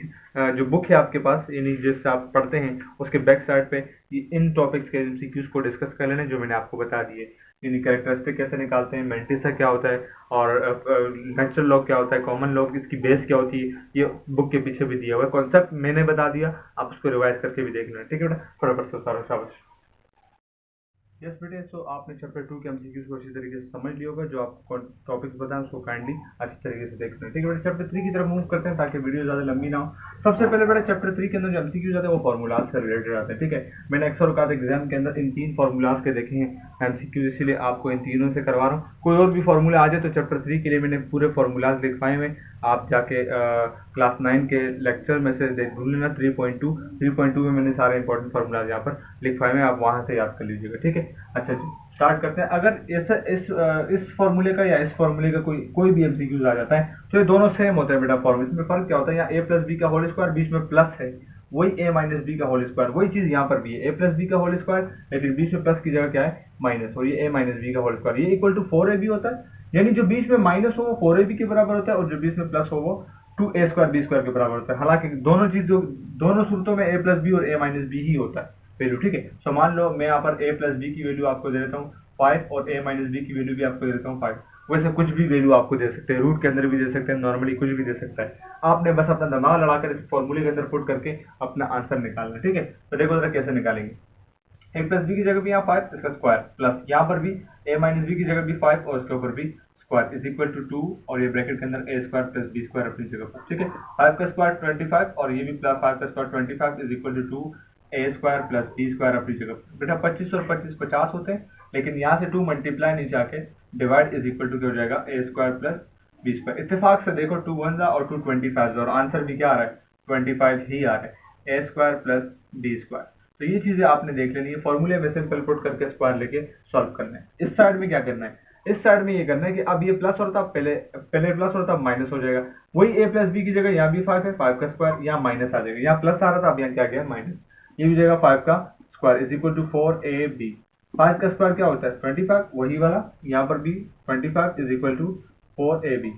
जो बुक है आपके पास, यानी जिससे आप पढ़ते हैं उसके बैक साइड पे इन टॉपिक्स के एमसीक्यूज को डिस्कस कर लेना जो मैंने आपको बता दिए। यानी कैरेक्टरिस्टिक कैसे निकालते हैं, मेंटिसा क्या होता है और नेचुरल लॉग क्या होता है, कॉमन लॉग इसकी बेस क्या होती है, ये बुक के पीछे भी दिया हुआ है। कॉन्सेप्ट मैंने बता दिया, आप उसको रिवाइज करके भी देख लेना। ठीक है बेटा, फटाफट से उतारो, शाबाश। यस बेटे, सो आपने चैप्टर 2 के एमसीक्यूज को अच्छी तरीके से समझ लिया होगा। जो आपको टॉपिक्स बताएं उसको काइंडली अच्छी तरीके से देखना है। ठीक है बेटा, चैप्टर 3 की तरफ मूव करते हैं ताकि वीडियो ज़्यादा लंबी ना हो। सबसे पहले बेटा चैप्टर 3 के अंदर जो एमसीक्यूज आते हैं वो फॉर्मूलाज से रिलेटेड आते हैं। ठीक है, मैंने अक्सर औकात एग्जाम के अंदर इन 3 फार्मूलाज के देखे हैं एमसीक्यूज, इसीलिए आपको इन तीनों से करवा रहा हूँ। कोई और भी फार्मूला आ जाए तो चैप्टर 3 के लिए मैंने पूरे फार्मूलाज लिखवाए हुए, आप जाके क्लास 9 के लेक्चर में से देख भूल लेना। 3.2 में मैंने सारे इंपॉर्टेंट फार्मूलाज यहाँ पर लिखवाए हुए, आप वहाँ से याद कर लीजिएगा। ठीक है, अच्छा जी स्टार्ट करते हैं। अगर ऐसा इस फॉर्मूले का या इस फॉर्मूले का कोई भी एमसीक्यूज आ जाता है तो ये दोनों सेम होते हैं बेटा फॉर्मूले। इसमें फर्क क्या होता है, यहाँ a प्लस बी का होल स्क्वायर, बीच में प्लस है, वही a माइनस बी का होल स्क्वायर। वही चीज यहाँ पर भी है, a प्लस बी का होल स्क्वायर, लेकिन बीच में प्लस की जगह क्या है माइनस, और ये a माइनस बी का होल स्क्वायर। ये इक्वल टू 4ab होता है, यानी जो बीच में माइनस हो वो 4ab के बराबर होता है और जो बीच में प्लस हो वो 2a स्क्वायर बी स्क्वायर के बराबर होता है। हालांकि दोनों चीज दोनों सूरतों में a प्लस बी और a माइनस बी ही होता है वैल्यू। ठीक है, सो मान लो मैं यहाँ पर a प्लस बी की वैल्यू आपको दे देता हूँ 5 और a माइनस बी की वैल्यू भी आपको दे देता हूँ 5। वैसे कुछ भी वैल्यू आपको दे सकते हैं, रूट के अंदर भी दे सकते हैं, नॉर्मली कुछ भी दे सकता है। आपने बस अपना दिमाग लड़ाकर इस फॉर्मूले के अंदर पुट करके अपना आंसर निकालना। ठीक है, तो देखो जरा कैसे निकालेंगे। a प्लस बी की जगह भी यहाँ 5 इसका स्क्वायर, प्लस यहाँ पर भी a माइनस बी की जगह भी 5 और इसके ऊपर भी स्क्वायर इज इक्वल टू 2 और ये ब्रैकेट के अंदर a square plus B square अपनी जगह पर। ठीक है, 5 का स्क्वायर 25 और ये भी 5 का square 25 is equal to 2 a square plus B square अपनी जगह पर। बेटा 25 और 25 50 होते हैं, लेकिन यहाँ से 2 मल्टीप्लाई नीचे आके डिवाइड इज इक्वल टू क्या हो जाएगा a square plus B square. इत्तेफाक से देखो 2 1 और 2 25 और आंसर भी क्या आ रहा है 25 ही आ रहा है, a square plus B square. तो ये चीजें आपने देख लेनी है, फॉर्मूले में सिंपल पुट करके स्क्वायर लेके सॉल्व करना है। इस साइड में क्या करना है, इस साइड में ये करना है कि अब ये प्लस होता पहले प्लस होता माइनस हो जाएगा। वही a प्लस बी की जगह यहाँ भी 5 है, 5 का स्क्वायर, यहाँ माइनस आ जाएगा। यहाँ प्लस आ रहा था, अब यहाँ क्या गया माइनस, ये भी जाएगा 5 का square is equal to 4ab। 5 का स्क्वायर क्या होता है 25, वही वाला यहाँ पर भी 25 इज इक्वल टू 4ab।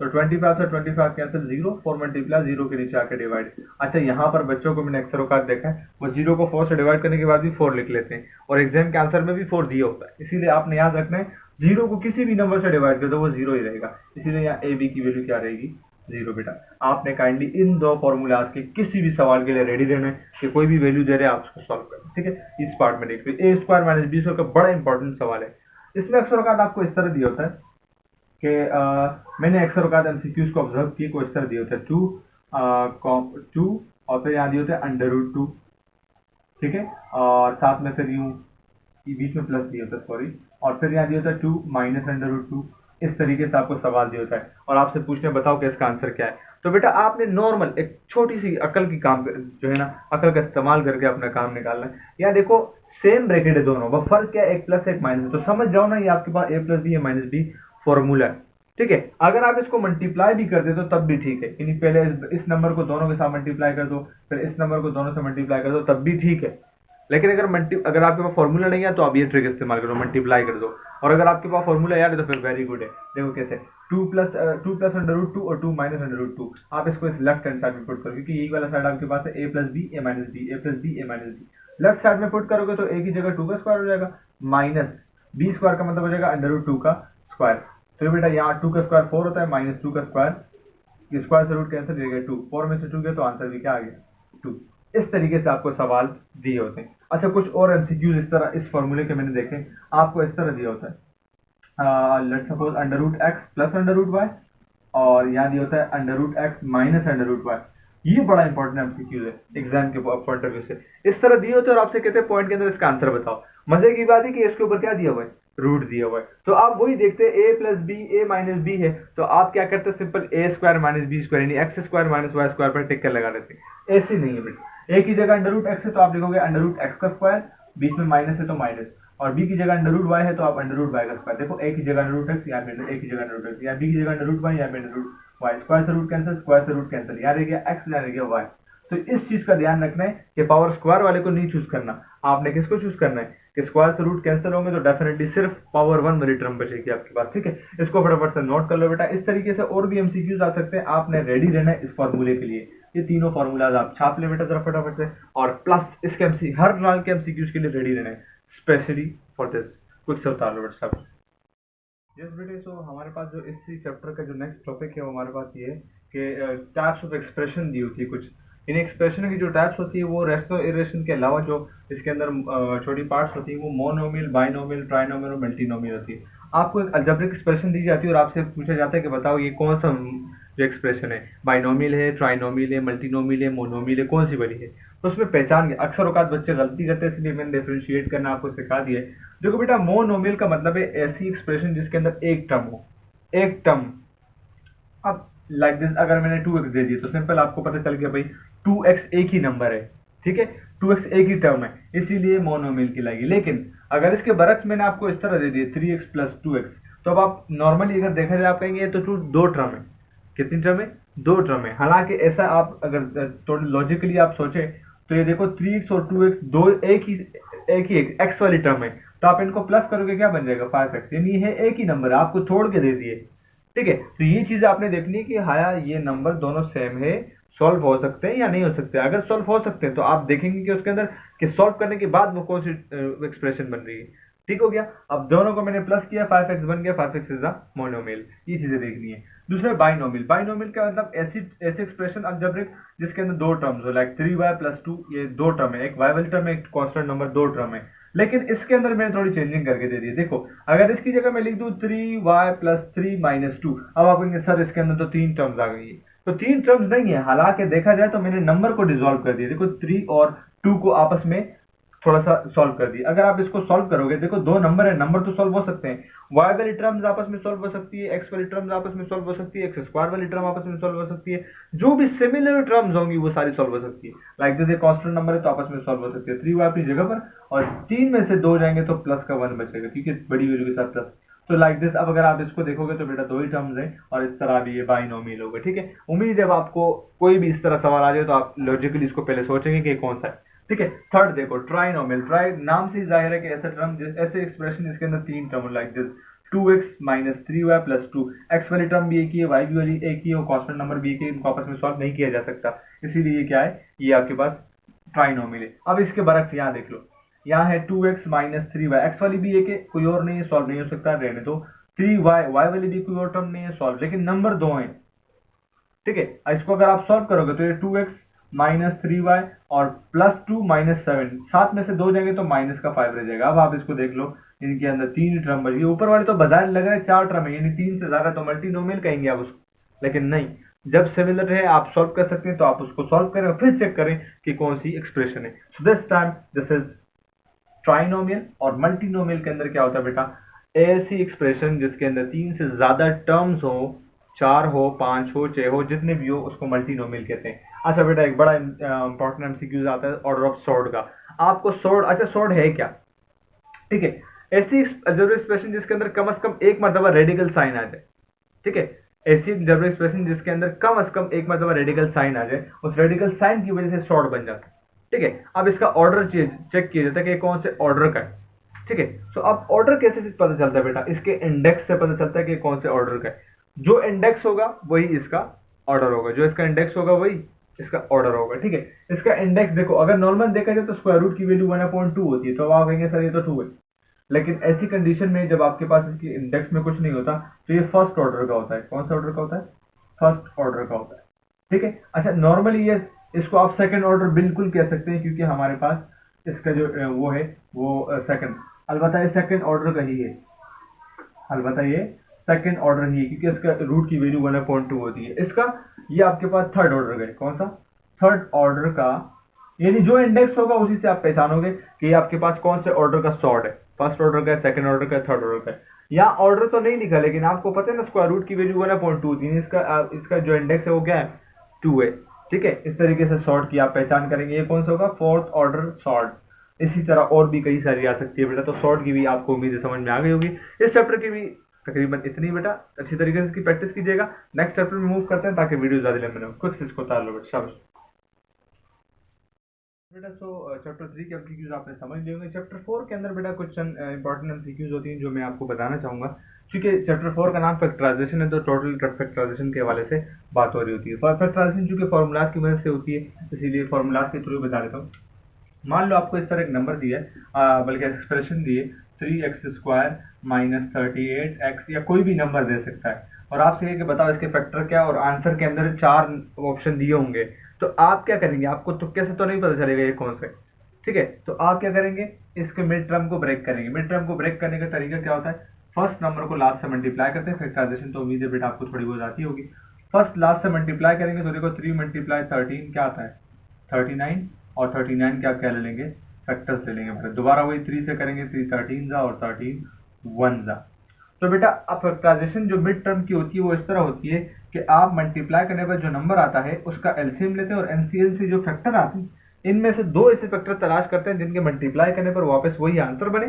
तो 25 से 25 कैंसिल, 0 4 मल्टीप्लाई 0 के नीचे आके डिवाइड। अच्छा यहाँ पर बच्चों को मैंने अक्सर औकात देखा है वो 0 को 4 से डिवाइड करने के बाद भी 4 लिख लेते हैं और एग्जाम के आंसर में भी 4 दिया होता है। इसीलिए आपने याद रखना है 0 को किसी भी नंबर से डिवाइड कर दो वो 0 ही रहेगा, इसीलिए यहाँ ए बी की वैल्यू क्या रहेगी 0। बेटा आपने काइंडली इन दो फॉर्मूलाज के किसी भी सवाल के लिए रेडी रहना है कि कोई भी वैल्यू दे रहे हैं आप उसको सॉल्व करें। ठीक है, इस पार्ट में देखिए a square minus B square का बड़ा इंपॉर्टेंट सवाल है। इसमें अक्सर औकात आपको इस तरह दिया होता है कि मैंने अक्सर औकात एमसीक्यूज को ऑब्जर्व किए को इस तरह दिया होता है 2 और फिर यहाँ दिए होते हैं √2। ठीक है, और साथ में फिर यूं बीच में प्लस दिया होता है सॉरी, और फिर यहाँ दिया होता है 2 माइनस √2। इस तरीके से आपको सवाल दिया होता है और आपसे पूछने बताओ कि इसका आंसर क्या है। तो बेटा आपने नॉर्मल एक छोटी सी अकल की काम जो है ना अकल का इस्तेमाल करके अपना काम निकालना है। यहाँ देखो सेम ब्रैकेट है दोनों, बस फर्क क्या है एक प्लस एक माइनस, तो समझ जाओ ना ये आपके पास a plus B a minus B formula है। ठीक है, अगर आप इसको मल्टीप्लाई भी कर दे तो तब भी ठीक है, यानी पहले इस नंबर को दोनों के साथ मल्टीप्लाई कर दो, फिर इस नंबर को दोनों से मल्टीप्लाई कर दो, तब भी ठीक है। लेकिन अगर आपके पास फॉर्मूला नहीं है तो आप ये ट्रिक इस्तेमाल करो, मल्टीप्लाई कर दो। और अगर आपके पास फॉर्मूला याद है तो फिर वेरी गुड है। देखो कैसे 2 प्लस √2 और 2 माइनस √2, आप इसको इस लेफ्ट हैंड साइड में पुट करो क्योंकि यही वाला साइड आपके पास है a plus B a minus B, a plus B a minus B. Left side में पुट करोगे तो a की जगह 2 का स्क्वायर हो जाएगा, माइनस b स्क्वायर का मतलब हो जाएगा √2 का स्क्वायर। तो बेटा यहाँ 2 का स्क्वायर 4 होता है, माइनस 2 का स्क्वायर, स्क्वायर से रूट कैंसिल हो गया 2, 4 में से 2 गया तो आंसर भी क्या आ गया 2। इस तरीके से आपको सवाल दिए होते हैं। अच्छा कुछ और एमसीक्यूज इस तरह इस फॉर्मूले के मैंने देखे, आपको इस तरह दिया होता है let's suppose √x plus √y और यहाँ दिया होता है √x माइनस √y। ये बड़ा इंपॉर्टेंट एमसीक्यूज है एग्जाम के पॉइंट ऑफ व्यू से। इस तरह दिए होते हैं और आपसे कहते हैं पॉइंट के अंदर इसका आंसर बताओ। मजे की बात है कि इसके ऊपर क्या दिया हुआ है रूट दिया हुआ है। तो आप वही देखते हैं a plus B a minus B है, तो आप क्या करते हैं simple a square minus B square यानी X square minus Y square पर टिक कर लगा देते हैं। ऐसे नहीं है बेटा, a की जगह अंडर रूट एक्स है तो आप लिखोगे अंडर रूट एक्स का स्क्वायर, बीच में माइनस है तो माइनस, और b की जगह अंडर रूट वाई है तो आप अंडर रूट वाई का स्क्वायर। देखो a की जगह अंडर रूट एक्स, यहाँ पे a की जगह अंडर रूट एक्स, यहाँ b की जगह अंडर रूट वाई, यहाँ पे अंडर रूट वाई, स्क्वायर से रूट कैंसिल, स्क्वायर से रूट कैंसिल, यहाँ रह गया एक्स, यहाँ रह गया वाई। तो इस चीज का ध्यान रखना है कि पावर स्क्वायर वाले को नहीं चूज करना, आपने किसको चूज करना है कि स्क्वायर से रूट कैंसिल होंगे तो डेफिनेटली सिर्फ पावर 1 वाली टर्म बचेगी आपके पास। ठीक है, इसको फटाफट से नोट कर लो बेटा। इस तरीके से और भी एमसीक्यूज आ सकते हैं, आपने रेडी रहना है इस फॉर्मूले के लिए। ये तीनों फॉर्मूलाज आप छाप ले बेटा जरा फटाफट से, और प्लस इसके एमसी हर साल के एमसीक्यूज के लिए रेडी रहना है, स्पेशली फॉर दिस। कुछ सब उतार लो बेटा सब। यस बेटे, सो हमारे पास जो इस चैप्टर का जो नेक्स्ट टॉपिक है वो हमारे पास ये है कि टाइप्स ऑफ एक्सप्रेशन दी होती है कुछ। इन एक्सप्रेशन की जो टाइप्स होती है वो रेशनल इरेशन के अलावा जो इसके अंदर छोटी पार्ट्स होती है वो मोनोमियल, बाइनोमियल, ट्राइनोमियल और मल्टीनोमियल होती है। आपको एक अलजेब्रिक एक्सप्रेशन दी जाती है और आपसे पूछा जाता है कि बताओ ये कौन सा जो एक्सप्रेशन है, बाइनोमियल है, ट्राइनोमियल है, मल्टीनोमियल है, मोनोमियल है, कौन सी वाली है। तो उसमें पहचान के अक्सर औकात बच्चे गलती करते हैं, इसलिए मैंने डिफरेंशिएट करना आपको सिखा दिया है। देखो बेटा, मोनोमियल का मतलब है ऐसी एक्सप्रेशन जिसके अंदर एक टर्म हो, एक टर्म। अब लाइक दिस, अगर मैंने 2x दे दिया तो सिंपल आपको पता चल गया भाई 2x एक ही नंबर है, ठीक है, 2x एक ही टर्म है, इसीलिए मोनोमियल कहलाएगी। लेकिन अगर इसके बरक्स मैंने आपको इस तरह दे दिया 3x प्लस 2x, तो अब आप नॉर्मली अगर देखा जाए आप कहेंगे ये तो दो टर्म है। कितनी टर्म है? दो टर्म है। हालांकि ऐसा आप अगर थोड़ी लॉजिकली आप सोचे तो ये देखो 3x और 2x दो एक ही एक्स वाली टर्म है, तो आप इनको प्लस करोगे क्या बन जाएगा 5x, यानी है एक ही नंबर है, आपको छोड़ के दे दिए। ठीक है, तो ये चीज आपने देखनी है कि हाँ ये नंबर दोनों सेम है, सॉल्व हो सकते हैं या नहीं हो सकते। अगर सॉल्व हो सकते हैं तो आप देखेंगे कि उसके अंदर कि सॉल्व करने के बाद वो कौन सी एक्सप्रेशन बन रही है। ठीक हो गया, अब दोनों को मैंने प्लस किया, 5x बन गया, 5x इज अ मोनोमियल। ये चीजें देखनी है। दूसरा बाइनोमियल, बाइनोमियल का मतलब ऐसी एक्सप्रेशन अलजेब्रिक जिसके अंदर दो टर्म्स हो, लाइक 3y प्लस 2, ये दो टर्म है, एक y वाली टर्म है, एक कांस्टेंट नंबर, दो टर्म है। लेकिन इसके अंदर मैंने थोड़ी चेंजिंग करके दे दी। देखो, अगर इसकी जगह मैं लिख दूं 3y प्लस 3 माइनस 2, अब आप कहेंगे सर इसके अंदर तो तीन टर्म्स आ गई है, तो तीन टर्म्स नहीं है। हालांकि देखा जाए तो मैंने नंबर को डिसॉल्व कर दिया। देखो 3 और 2 को आपस में थोड़ा सा सॉल्व कर दिया। अगर आप इसको सॉल्व करोगे, देखो दो नंबर है, नंबर तो सॉल्व हो सकते हैं, y वाली टर्म्स आपस में सॉल्व हो सकती है, x वाली टर्म्स आपस में सॉल्व हो सकती है, एक्स स्क्वायर वाली टर्म आपस में सॉल्व हो सकती है, जो भी सिमिलर टर्म्स होंगी वो सारी सॉल्व हो सकती है। लाइक जैसे कांस्टेंट नंबर है तो आपस में सॉल्व हो सकती है। 3y अपनी जगह पर और 3 में से 2 जाएंगे तो प्लस का 1 बचेगा, क्योंकि बड़ी वैल्यू के साथ प्लस। तो लाइक दिस, अब अगर आप इसको देखोगे तो बेटा दो ही टर्म्स हैं और इस तरह भी ये बाइनोमियल होगा। ठीक है, उम्मीद है अब आपको कोई भी इस तरह सवाल आ जाए तो आप लॉजिकली इसको पहले सोचेंगे कि कौन सा है। ठीक है, थर्ड देखो ट्राइनोमियल, ट्राई नाम से ही जाहिर है कि ऐसा टर्म, ऐसे एक्सप्रेशन जिसके अंदर तीन term like this 2x minus 3y plus 2, x वाली टर्म भी एक ही है, y भी वाली एक ही है और कांस्टेंट नंबर भी एक ही है, इनको आपस में सॉल्व नहीं किया जा सकता, इसीलिए ये क्या है, ये आपके पास ट्राइनोमियल है। अब इसके बरक्स यहाँ देख लो, यहाँ है 2x माइनस 3y, एक्स वाली भी एक है, कोई और नहीं है, सॉल्व नहीं हो सकता, रहने दो। 3y, y वाली भी कोई और टर्म नहीं है सॉल्व, लेकिन नंबर दो है। ठीक है, इसको अगर आप सॉल्व करोगे तो ये 2x माइनस 3y और प्लस 2 माइनस 7, सात में से दो जाएंगे तो माइनस का 5 रह जाएगा। अब आप इसको देख लो, इनके अंदर तीन टर्म बची, ऊपर वाले तो बाजार लग रहा है चार टर्म है, यानी तीन से ज्यादा, तो मल्टीनोमियल कहेंगे आप उसको, लेकिन नहीं, जब सिमिलर है आप सॉल्व कर सकते हैं तो आप उसको सॉल्व करें और फिर चेक करें कि कौन सी एक्सप्रेशन है। So this time this is trinomial. और मल्टीनोमियल के अंदर क्या होता है बेटा, ऐसी एक्सप्रेशन जिसके अंदर तीन से ज्यादा टर्म्स हो, चार हो, पांच हो, छह हो, जितने भी हो, उसको मल्टीनोमियल कहते हैं। अच्छा बेटा, एक बड़ा इंपॉर्टेंट एमसीक्यूज आता है ऑर्डर ऑफ सॉर्ट का। आपको सॉर्ट, अच्छा सॉर्ट है क्या? ठीक है, ऐसी एक्सप्रेशन जिसके अंदर कम से कम एक मरतबा रेडिकल साइन आ जाए। ठीक है, ऐसी जबरदस्त एक्सप्रेशन जिसके अंदर कम से कम एक मरतबा रेडिकल साइन आ जाए, उस रेडिकल साइन की वजह से सॉर्ट बन जाता है। ठीक है, अब इसका ऑर्डर चेक किया जाता है कि कौन से ऑर्डर का है। ठीक है, सो अब ऑर्डर कैसे पता चलता है बेटा, इसके इंडेक्स से पता चलता है कि कौन से ऑर्डर का है। जो इंडेक्स होगा वही इसका ऑर्डर होगा, जो इसका इंडेक्स होगा वही इसका ऑर्डर होगा। ठीक है, इसका इंडेक्स देखो, अगर नॉर्मल देखा जाए तो स्क्वायर रूट की वैल्यू 1/2 होती है, तो आप कहेंगे सर ये तो 2 है, लेकिन ऐसी कंडीशन में जब आपके पास इसकी इंडेक्स में कुछ नहीं होता तो ये फर्स्ट ऑर्डर का होता है। कौन सा ऑर्डर का होता है? फर्स्ट ऑर्डर का होता है। ठीक है, अच्छा नॉर्मली ये इसको आप सेकंड ऑर्डर बिल्कुल कह सकते हैं, क्योंकि हमारे पास इसका जो वो है वो सेकंड, अलबत्ता ये सेकंड ऑर्डर का ही है, अलबत्ता ये सेकंड ऑर्डर ही है, क्योंकि इसका रूट की वैल्यू 1/2 होती है। इसका ये आपके पास थर्ड ऑर्डर का है। कौन सा? थर्ड ऑर्डर का, यानी जो इंडेक्स होगा उसी से आप पहचानोगे कि ये आपके पास कौन से ऑर्डर का सॉर्ट है। फर्स्ट ऑर्डर का है, सेकंड ऑर्डर का है, थर्ड ऑर्डर का है। यहाँ ऑर्डर तो नहीं लिखा, लेकिन आपको पता है ना स्क्वायर रूट की वैल्यू 1/2 थी, इसका जो इंडेक्स है वो क्या है 2 है। ठीक है, इस तरीके से सॉर्ट की आप पहचान करेंगे। ये कौन सा होगा, फोर्थ ऑर्डर सॉर्ट। इसी तरह और भी कई सारी आ सकती है बेटा। तो सॉर्ट की भी आपको उम्मीद समझ में आ गई होगी। इस चैप्टर की भी तकरीबन इतनी बेटा, अच्छी तरीके से इसकी प्रैक्टिस कीजिएगा। नेक्स्ट चैप्टर में मूव करते हैं ताकि वीडियो ज्यादा लंबी ना हो। क्विक से इसको उतार लो बेटा, शाबाश बेटा। सो चैप्टर 3 के एमसीक्यूज आपने समझ लिए होंगे। चैप्टर 4 के अंदर बेटा कुछ इंपॉर्टेंट एमसीक्यूज होती हैं जो मैं आपको बताना चाहूंगा। क्योंकि चैप्टर 4 का नाम फैक्टराइजेशन है, तो टोटल फैक्टराइजेशन के हवाले से बात हो रही होती है। फैक्टराइजेशन चूंकि फॉर्मूलाज की मदद से होती है, इसीलिए फॉर्मूलाज के थ्रू बता देता हूँ। मान लो आपको इस तरह एक नंबर दिया है, बल्कि एक्सप्रेशन दिए 3x² माइनस 38x, या कोई भी नंबर दे सकता है, और आपसे कहे कि बताओ इसके फैक्टर क्या, और आंसर के अंदर 4 ऑप्शन दिए होंगे। तो आप क्या करेंगे, आपको तुक्के से तो नहीं पता चलेगा ये कौन सा है। ठीक है, तो आप क्या करेंगे, इसके मिड टर्म को ब्रेक करेंगे। मिड टर्म को ब्रेक करने का तरीका क्या होता है, फर्स्ट नंबर को लास्ट से मल्टीप्लाई करते हैं। फैक्टराइजेशन तो उम्मीद है बेटा आपको थोड़ी बहुत आती होगी। फर्स्ट लास्ट से मल्टीप्लाई करेंगे तो देखो 3 × 13 क्या आता है 39, और 39 क्या क्या ले लेंगे, फैक्टर्स ले लेंगे। फिर दोबारा वही 3 से करेंगे, 3 13 जा और 13 1 जा। तो बेटा अब फैक्टराइजेशन जो मिड टर्म की होती है वो इस तरह होती है कि आप मल्टीप्लाई करने पर जो नंबर आता है उसका एलसीएम लेते हैं, और एनसीएल से जो फैक्टर आते हैं इनमें से 2 ऐसे फैक्टर तलाश करते हैं जिनके मल्टीप्लाई करने पर वापस वही आंसर बने,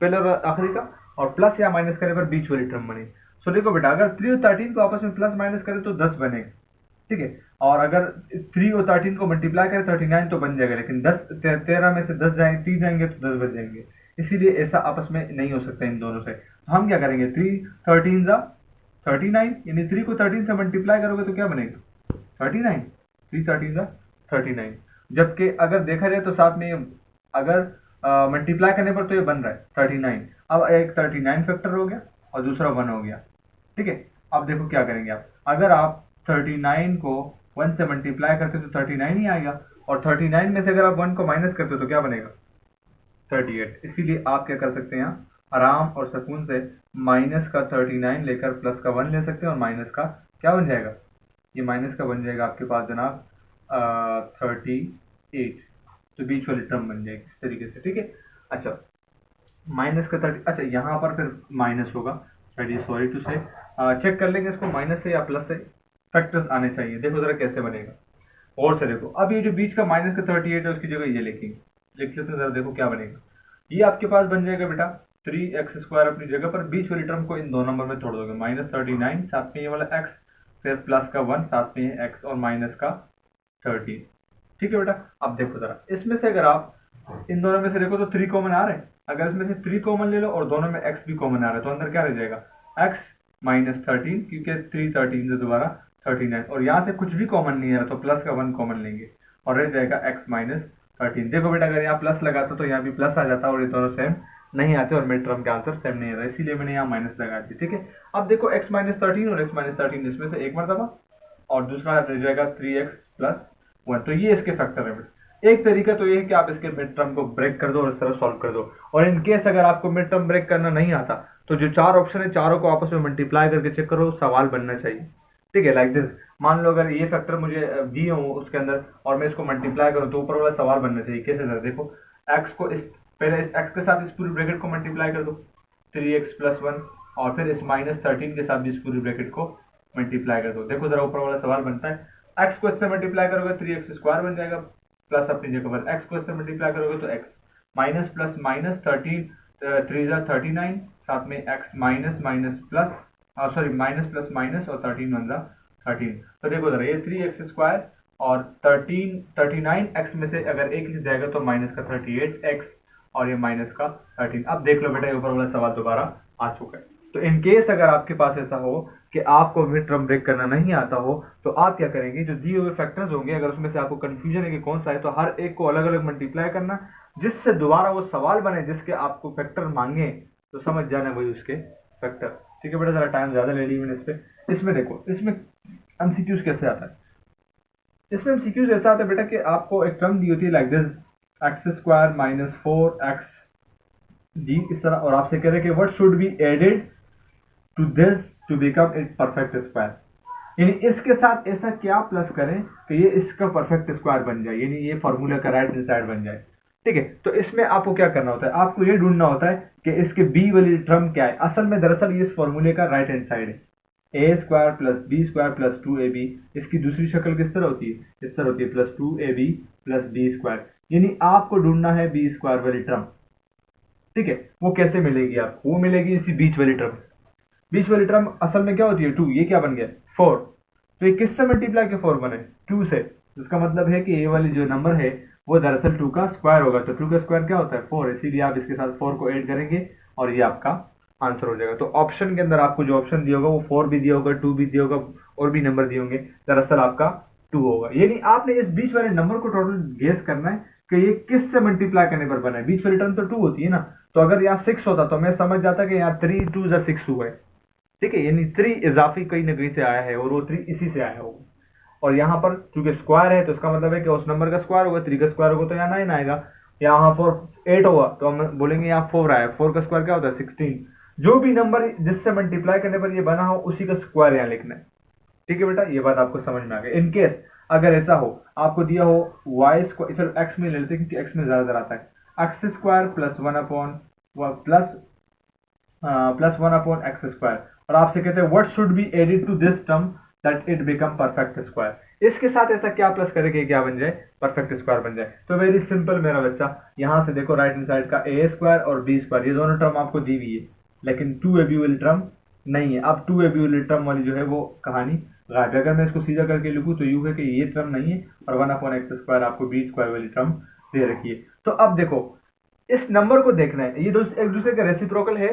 पहले और आखिरी का, और प्लस या माइनस करने पर बीच वाली टर्म बने। सो देखो बेटा, अगर 3 और 13 को आपस में प्लस माइनस करें तो 10 बनेगा। ठीक है, और अगर 3 और 13 को मल्टीप्लाई करें 39 तो बन जाएगा, लेकिन 13 में से 10 जाएंगे, 3 जाएंगे तो 10 बच जाएंगे। इसीलिए ऐसा आपस में नहीं हो सकता इन दोनों से। तो हम क्या करेंगे, 3 13 जा 39, यानी 3 को 13 से मल्टीप्लाई करोगे तो क्या बनेगा 39, 3 13 जा 39। जबकि अगर देखा जाए तो साथ में अगर मल्टीप्लाई करने पर तो ये बन रहा है 39। अब एक 39 फैक्टर हो गया और दूसरा 1 हो गया। ठीक है, अब देखो क्या करेंगे आप, अगर आप 39 को 1 से मल्टीप्लाई करते तो 39 ही आएगा, और 39 में से अगर आप 1 को माइनस करते तो क्या बनेगा 38। इसीलिए आप क्या कर सकते हैं, यहाँ आराम और सुकून से माइनस का 39 लेकर प्लस का 1 ले सकते हैं, और माइनस का क्या बन जाएगा, ये माइनस का बन जाएगा आपके पास जनाब 38। तो बीच वाली टर्म बन जाएगी इस तरीके से। ठीक है, अच्छा माइनस का 30, अच्छा यहाँ पर फिर माइनस होगा, सॉरी टू से चेक कर लेंगे इसको, माइनस से या प्लस से फैक्टर्स आने चाहिए। देखो जरा कैसे बनेगा, और से देखो, अब ये जो बीच का माइनस का 38 है उसकी जगह ये लिख लेते हैं जरा, देखो क्या बनेगा। ये आपके पास बन जाएगा बेटा 3x² अपनी जगह पर, बीच वाली टर्म को इन 2 नंबर में तोड़ दोगे, माइनस 39 साथ में ये वाला x, फिर प्लस का 1 साथ में x, और माइनस का 13। ठीक है बेटा, अब देखो जरा इसमें से अगर आप इन दोनों में से देखो तो 3 कॉमन आ रहे हैं। अगर इसमें से 3 कॉमन ले लो और दोनों में x भी कॉमन आ रहा है तो अंदर क्या रह जाएगा x माइनस 13, क्योंकि 3 13 से दोबारा 39, और यहाँ से कुछ भी कॉमन नहीं आ रहा तो प्लस का 1 कॉमन लेंगे और रह जाएगा x माइनस 13। देखो बेटा, अगर यहाँ प्लस लगाता तो यहाँ भी प्लस आ जाता, और ये दोनों सेम नहीं आते और मिड टर्म के आंसर सेम नहीं आता, इसीलिए मैंने यहाँ माइनस लगा दी। ठीक है, अब देखो x माइनस 13 और x माइनस 13 इसमें से एक मरतबा, और दूसरा रह जाएगा 3x प्लस 1। तो ये इसके फैक्टर है। एक तरीका तो ये है कि आप इसके मिड टर्म को ब्रेक कर दो और इस तरह सॉल्व कर दो, और इन केस अगर आपको मिड टर्म ब्रेक करना नहीं आता तो जो 4 ऑप्शन है चारों को आपस में मल्टीप्लाई करके चेक करो, सवाल बनना चाहिए। ठीक है, लाइक दिस, मान लो अगर ये फैक्टर मुझे दिए हो उसके अंदर और मैं इसको मल्टीप्लाई करूँ तो ऊपर वाला सवाल बनना चाहिए। कैसे सर, देखो x को पहले इस x के साथ इस पूरी ब्रैकेट को मल्टीप्लाई कर दो 3x प्लस 1, और फिर इस माइनस 13 के साथ भी इस पूरी ब्रैकेट को मल्टीप्लाई कर दो। देखो जरा ऊपर वाला सवाल बनता है, x को इससे मल्टीप्लाई करोगे 3x² बन जाएगा, प्लस अपनी जगह पर x को इससे मल्टीप्लाई करोगे तो x, माइनस प्लस माइनस 13 3 39, साथ में x minus minus plus sorry minus plus minus और 13 1 13। तो देखो जरा ये 3x² और 39x में से अगर एक लिख जाएगा तो माइनस का 38x और ये माइनस का 13। अब देख लो बेटा, ये ऊपर वाला सवाल दोबारा आ चुका है। तो इन केस अगर आपके पास ऐसा हो कि आपको मिड टर्म ब्रेक करना नहीं आता हो तो आप क्या करेंगे, जो दिए हुए फैक्टर्स होंगे अगर उसमें से आपको कंफ्यूजन है कि कौन सा है तो हर एक को अलग अलग मल्टीप्लाई करना, जिससे दोबारा वो सवाल बने जिसके आपको फैक्टर मांगे तो समझ जाना वही उसके फैक्टर। ठीक है बेटा, जरा टाइम ज्यादा ले ली मैंने इस पे। इसमें देखो, इसमें एमसीक्यूज कैसे आता है, इसमें एमसीक्यूज ऐसा आता है बेटा कि आपको एक टर्म दी होती है like this x² minus 4x दी इस तरह, और आपसे कह रहे हैं कि what should be added to this to become it perfect square, यानी इसके साथ ऐसा क्या प्लस करें कि ये इसका परफेक्ट स्क्वायर बन जाए, यानी ये फॉर्मूला का राइट हैंड साइड बन जाए। ठीक है। तो इसमें आपको क्या करना होता है, आपको ये ढूंढना होता है कि इसके बी वाली टर्म क्या है। असल में दरअसल ये इस फॉर्मूले का राइट हैंड साइड है, A square plus B square plus 2ab। इसकी दूसरी शक्ल किस तरह होती है, इस तरह होती है, plus 2ab plus B square. यानी आपको ढूंढना है बी स्क्वायर वाली टर्म, ठीक है। वो कैसे मिलेगी आपको, वो मिलेगी इसी बीच वाली टर्म। बीच वाली टर्म असल में क्या होती है, 2, ये क्या बन गया 4। तो ये किससे मल्टीप्लाई के 4 बने, 2 से। इसका मतलब है कि ये वाली जो नंबर है वो दरअसल 2 का स्क्वायर होगा। तो 2 का स्क्वायर क्या होता है 4, इसीलिए आप इसके साथ 4 को ऐड करेंगे और ये आपका आंसर हो जाएगा। तो ऑप्शन के अंदर आपको जो ऑप्शन दिया होगा वो 4 भी दिया होगा, 2 भी दिया होगा, और भी नंबर दिए होंगे, दरअसल आपका 2 होगा। यानी आपने इस बीच वाले नंबर को टोटल गेस करना है कि ये किस से मल्टीप्लाई करने पर बना है। बीच वाली टर्म तो 2 होती है ना, तो अगर यहाँ 6 होता तो मैं समझ जाता कि यहाँ 3 2 जा 6 हुआ है, ठीक है। यानी 3 इजाफी कहीं ना कहीं से आया है और वो 3 इसी से आया होगा। और यहाँ पर चूंकि स्क्वायर है तो इसका मतलब है कि उस नंबर का स्क्वायर होगा, 3 का स्क्वायर होगा तो यहाँ 9 आएगा। यहाँ 4 8 होगा तो हम बोलेंगे यहाँ 4 आया। 4 का स्क्वायर क्या होता है 16। जो भी नंबर जिससे मल्टीप्लाई करने पर ये बना हो उसी का स्क्वायर यहाँ लिखना है, ठीक है बेटा। ये बात आपको समझ में आ गई। इन केस अगर ऐसा हो आपको दिया हो वाई स्क्वायर, चलो एक्स में ले लेते हैं क्योंकि एक्स में ज्यादातर आता है, X square plus 1 upon plus 1 upon X square, और आपसे कहते हैं what should be added to this term that it become perfect square. इसके साथ ऐसा क्या प्लस करेंगे क्या बन जाए, परफेक्ट स्क्वायर बन जाए। तो वेरी सिंपल मेरा बच्चा, यहां से देखो राइट हैंड साइड का ए स्क्वायर और बी स्क्वायर, ये दोनों टर्म आपको दी हुई है, लेकिन 2ab वाली टर्म नहीं है। अब 2ab वाली टर्म वाली जो है वो कहानी गायब है। अगर मैं इसको सीधा करके लिखूं तो यू है कि ये टर्म नहीं है और 1 अपॉन एक्स स्क्वायर आपको बी स्क्वायर वाली टर्म दे रखी है। तो अब देखो इस नंबर को देखना है, ये एक दूसरे का रेसिप्रोकल है,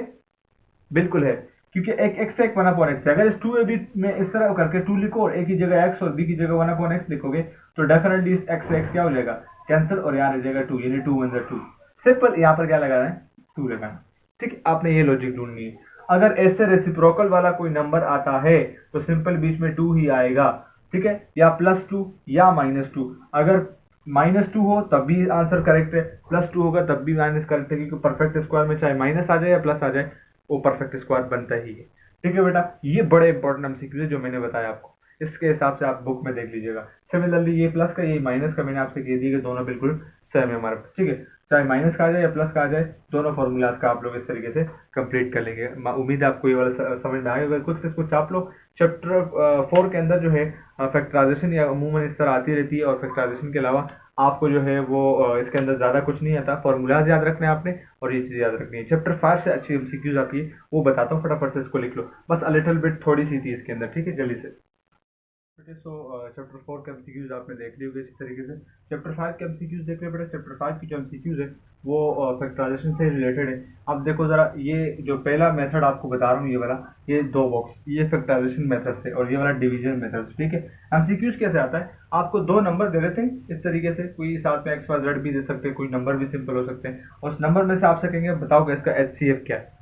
बिल्कुल है, क्योंकि एक एक्स एक 1 अपॉन एक्स है। अगर इस 2ab में इस तरह करके 2 लिखो और ए की जगह एक्स और बी की जगह 1 अपॉन एक्स लिखोगे तो डेफिनेटली इस एक्स से एक्स क्या हो जाएगा कैंसिल, और यहाँ रह जाएगा 2, यानी 2 1 2। सिंपल यहाँ पर क्या लगाना है 2 लगाना, ठीक। आपने ये लॉजिक ढूंढनी है। अगर ऐसे रेसिप्रोकल वाला कोई नंबर आता है तो सिंपल बीच में 2 ही आएगा, ठीक है, या +2 या -2। अगर -2 हो तब भी आंसर करेक्ट है, +2 होगा तब भी माइनस करेक्ट है, क्योंकि परफेक्ट स्क्वायर में चाहे माइनस आ जाए या प्लस आ जाए वो परफेक्ट स्क्वायर बनता ही है, ठीक है बेटा। ये बड़े इंपॉर्टेंट एमसीक्यू है जो मैंने बताया आपको, इसके हिसाब से आप बुक में देख लीजिएगा। सिमिलरली ये प्लस का ये माइनस का मैंने आपसे कह दिया कि दोनों बिल्कुल सेम है हमारे पास, ठीक है। चाहे माइनस का आ जाए या प्लस का आ जाए, दोनों फॉर्मूलाज का आप लोग इस तरीके से कंप्लीट कर लेंगे। उम्मीद है आपको ये वाला समझ में आएगा। अगर खुद से इसको चाप लो। चैप्टर 4 के अंदर जो है फैक्टराइजेशन या अमूमन इस तरह आती रहती है, और फैक्टराइजेशन के अलावा आपको जो है वो इसके अंदर ज़्यादा कुछ नहीं आता। फॉर्मूलाज याद रखने हैं आपने और ये चीज़ याद रखनी है। चैप्टर 5 से अच्छी एमसीक्यूज आती है, वो बताता हूँ, फटाफट से इसको लिख लो। बस अ लिटिल बिट थोड़ी सी थी इसके अंदर, ठीक है, जल्दी से। सो चैप्टर 4 के एमसीक्यूज आपने देख ली होगी इसी तरीके से। चैप्टर 5 के एमसीक्यूज देख रहे बेटा। चैप्टर 5 की जो एमसीक्यूज है वो फैक्टराइजेशन से रिलेटेड है। अब देखो जरा, ये जो पहला मेथड आपको बता रहा हूँ ये वाला, ये 2 बॉक्स, ये फैक्टराइजेशन मेथड से, और ये वाला डिवीजन मेथड से, ठीक है। एमसीक्यूज कैसे आता है, आपको 2 नंबर दे देते हैं इस तरीके से, कोई साथ में XYZ भी दे सकते हैं, कोई नंबर भी सिंपल हो सकते हैं। उस नंबर में से आपसे कहेंगे बताओ कि इसका HCF क्या है,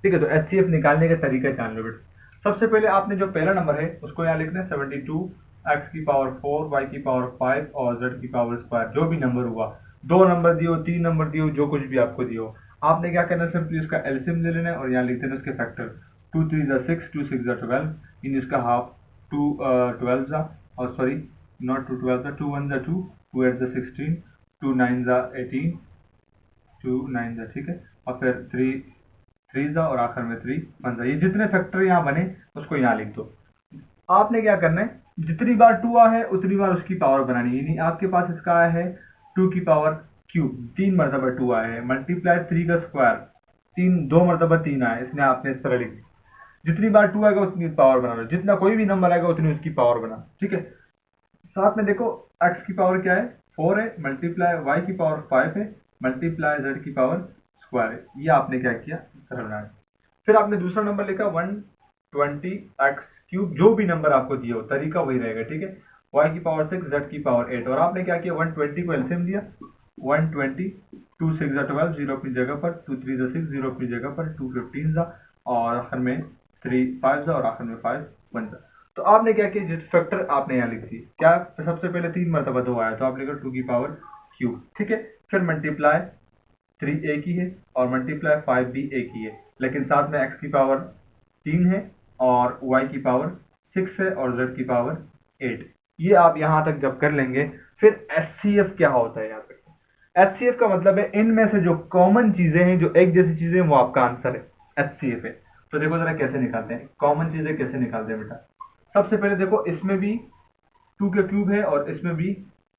ठीक है। तो HCF निकालने का तरीका जान लो बेटा। सबसे पहले आपने जो पहला नंबर है उसको यहाँ लिखना है 72 x की पावर 4 y की पावर 5 और z की पावर स्क्वायर। जो भी नंबर हुआ, 2 नंबर दियो, 3 नंबर दियो, जो कुछ भी आपको दियो, आपने क्या करना है सिंपली उसका एलसीएम ले लेना है और यहाँ लिख देना उसके फैक्टर। 2 3 जा 6, 2 6 जा 12, इन इसका हाफ 2 12 जा, और सॉरी नॉट 2 12 जा, 2 1 जा 2, 2 8 जा 16, 2 9 जा 18, 2 9 जा, ठीक है, और फिर 3 3 जा और आखिर में 3 1 जा। ये जितने फैक्टर यहाँ बने उसको यहाँ लिख दो। आपने क्या करना है, जितनी बार 2 आया है उतनी बार उसकी पावर बनानी है। यानी आपके पास इसका आया है 2 की पावर क्यूब, 3 मरतबा 2 आया है, मल्टीप्लाई 3 का स्क्वायर, 2 मरतबा 3 आया है, इसने आपने इस तरह लिख दी। जितनी बार 2 आएगा उतनी पावर बना लो, जितना कोई भी नंबर आएगा उतनी उसकी पावर बना, ठीक है। साथ में देखो x की पावर क्या है 4 है, मल्टीप्लाई y की पावर 5 है, मल्टीप्लाई z की पावर स्क्वायर है। ये आपने क्या किया, सरल बनाया। फिर आपने दूसरा नंबर लिखा 120x क्यूब, जो भी नंबर आपको दिया हो तरीका वही रहेगा, ठीक है। y की पावर 6, z की पावर 8, और आपने क्या किया 120 को एलसीएम दिया, 120 2 6 जा 12, 0 अपनी जगह पर, 2 3 जा 6, 0 अपनी जगह पर, 2 15 जा, और आखिर में 3 5 जा, और आखिर में 5 1 जा। तो आपने क्या किया, जिस फैक्टर आपने यहाँ लिख दी क्या, सबसे पहले 3 मरतबा 2 आया तो आप लिखो 2 की पावर क्यूब, ठीक है। फिर मल्टीप्लाई 3 एक ही है और मल्टीप्लाई 5 भी एक ही है, लेकिन साथ में x की पावर 3 है और y की पावर 6 है और z की पावर 8। ये आप यहाँ तक जब कर लेंगे, फिर HCF क्या होता है यहाँ पे। HCF का मतलब है इनमें से जो कॉमन चीजें हैं, जो एक जैसी चीजें हैं, वो आपका आंसर है, HCF है। तो देखो जरा कैसे निकालते हैं, कॉमन चीजें कैसे निकालते हैं बेटा। सबसे पहले देखो इसमें भी 2 का क्यूब है और इसमें भी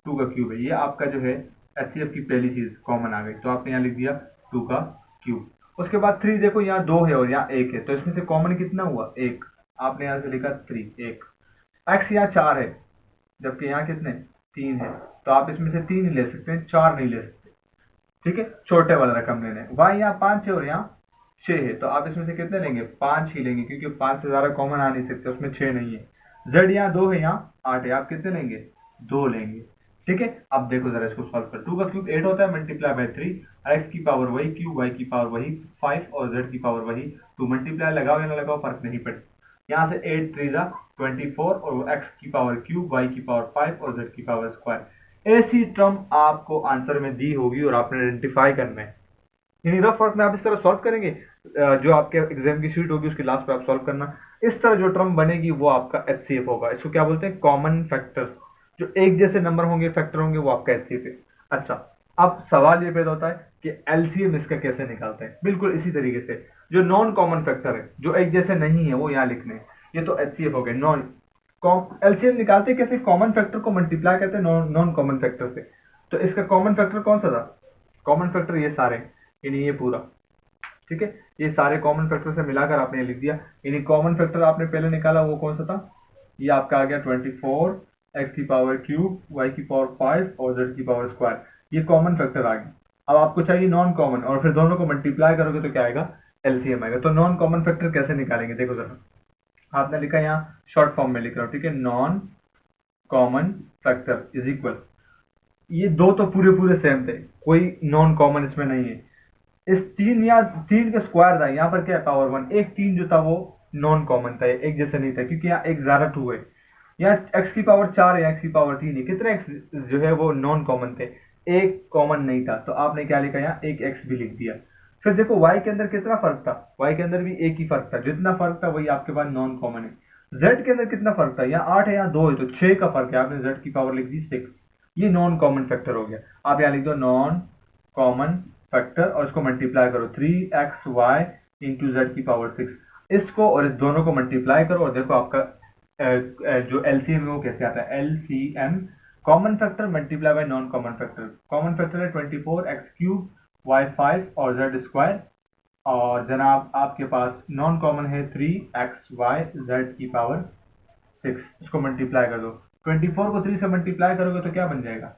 2 का क्यूब है, ये आपका जो है HCF की पहली चीज कॉमन आ गई, तो आपने यहाँ लिख दिया 2 का क्यूब। उसके बाद 3 देखो यहाँ 2 है और यहाँ 1 है, तो इसमें से कॉमन कितना हुआ, 1, आपने यहाँ से लिखा 3, 1। एक्स यहाँ 4 है जबकि यहाँ कितने 3 है, तो आप इसमें से 3 ही ले सकते हैं, 4 नहीं ले सकते, ठीक है, छोटे वाला रकम लेने। वाई यहाँ 5 है और यहाँ 6 है, तो आप इसमें से कितने लेंगे, 5 ही लेंगे, क्योंकि 5 से ज्यादा कॉमन आ नहीं सकते, उसमें 6 नहीं है। जेड यहाँ 2 है, यहाँ 8 है, आप कितने लेंगे, 2 लेंगे, ठीक है। अब देखो जरा इसको सॉल्व कर, 2 का क्यूब 8 होता है, मल्टीप्लाई बाय 3, एक्स की पावर वही, क्यूब वाई की पावर वही 5 और जेड की पावर वही 2, मल्टीप्लाई लगाओ या ना लगाओ फर्क नहीं पड़ता। यहाँ से 8 3 जा 24 और एक्स की पावर क्यूब, वाई की पावर 5 और जेड की पावर स्क्वायर। ऐसी टर्म आपको आंसर में दी होगी और आपने आइडेंटिफाई करना है, यानी रफ वर्क में आप इस तरह सॉल्व करेंगे, जो आपके एग्जाम की शीट होगी उसके लास्ट पे आप सॉल्व करना, इस तरह जो टर्म बनेगी वो आपका HCF होगा। इसको क्या बोलते हैं, कॉमन फैक्टर्स, जो एक जैसे नंबर होंगे, फैक्टर होंगे, वो आपका HCF है। अच्छा, अब सवाल ये पैदा होता है कि LCM इसका कैसे निकालते हैं। बिल्कुल इसी तरीके से, जो नॉन कॉमन फैक्टर है, जो एक जैसे नहीं है, वो यहाँ लिखने हैं, ये तो HCF हो गए। नॉन LCM निकालते कैसे, कॉमन फैक्टर को मल्टीप्लाई करते हैं नॉन कॉमन फैक्टर से। तो इसका कॉमन फैक्टर कौन सा था, कॉमन फैक्टर ये सारे, यानी ये पूरा, ठीक है, ये सारे कॉमन फैक्टर से मिलाकर आपने लिख दिया। यानी कॉमन फैक्टर आपने पहले निकाला वो कौन सा था, ये आपका आ गया 24, एक्स की पावर क्यूब, वाई की पावर 5 और जेड की पावर स्क्वायर, ये कॉमन फैक्टर आ गया। अब आपको चाहिए नॉन कॉमन, और फिर दोनों को मल्टीप्लाई करोगे तो क्या आएगा, LCM आएगा। तो नॉन कॉमन फैक्टर कैसे निकालेंगे, देखो जरा, आपने लिखा यहाँ शॉर्ट फॉर्म में लिख रहा हूँ, ठीक है, non common factor is equal, ये दो तो पूरे पूरे सेम थे, कोई नॉन कॉमन इसमें नहीं है। इस 3 या 3 का स्क्वायर था, यहाँ पर क्या है पावर 1, एक 3 जो था वो नॉन कॉमन था, एक जैसे नहीं था, क्योंकि यहाँ एक ज्यादा 2 है, यहाँ एक्स की पावर 4 है, एक्स की पावर 3 है, कितने एक्स जो है वो नॉन कॉमन थे, एक कॉमन नहीं था, तो आपने क्या लिखा यहाँ, एक एक्स भी लिख दिया। फिर देखो वाई के अंदर कितना फर्क था, वाई के अंदर भी एक ही फर्क था, जितना फर्क था वही आपके पास नॉन कॉमन है। जेड के अंदर कितना फर्क था, यहाँ 8 है, यहाँ 2 है, तो 6 का फर्क है, आपने जेड की पावर लिख दी 6, ये नॉन कॉमन फैक्टर हो गया। आप यहाँ लिख दो नॉन कॉमन फैक्टर और इसको मल्टीप्लाई करो, 3xy इंटू जेड की पावर 6, इसको और इस दोनों को मल्टीप्लाई करो और देखो आपका जो LCM है वो कैसे आता है, LCM common factor multiply by non common factor. Common factor है 24, एक्स क्यूब, वाई 5 और जेड स्क्वायर, और जनाब आपके पास नॉन कॉमन है 3xy जेड की पावर 6, इसको मल्टीप्लाई कर दो, 24 को 3 से मल्टीप्लाई करोगे तो क्या बन जाएगा,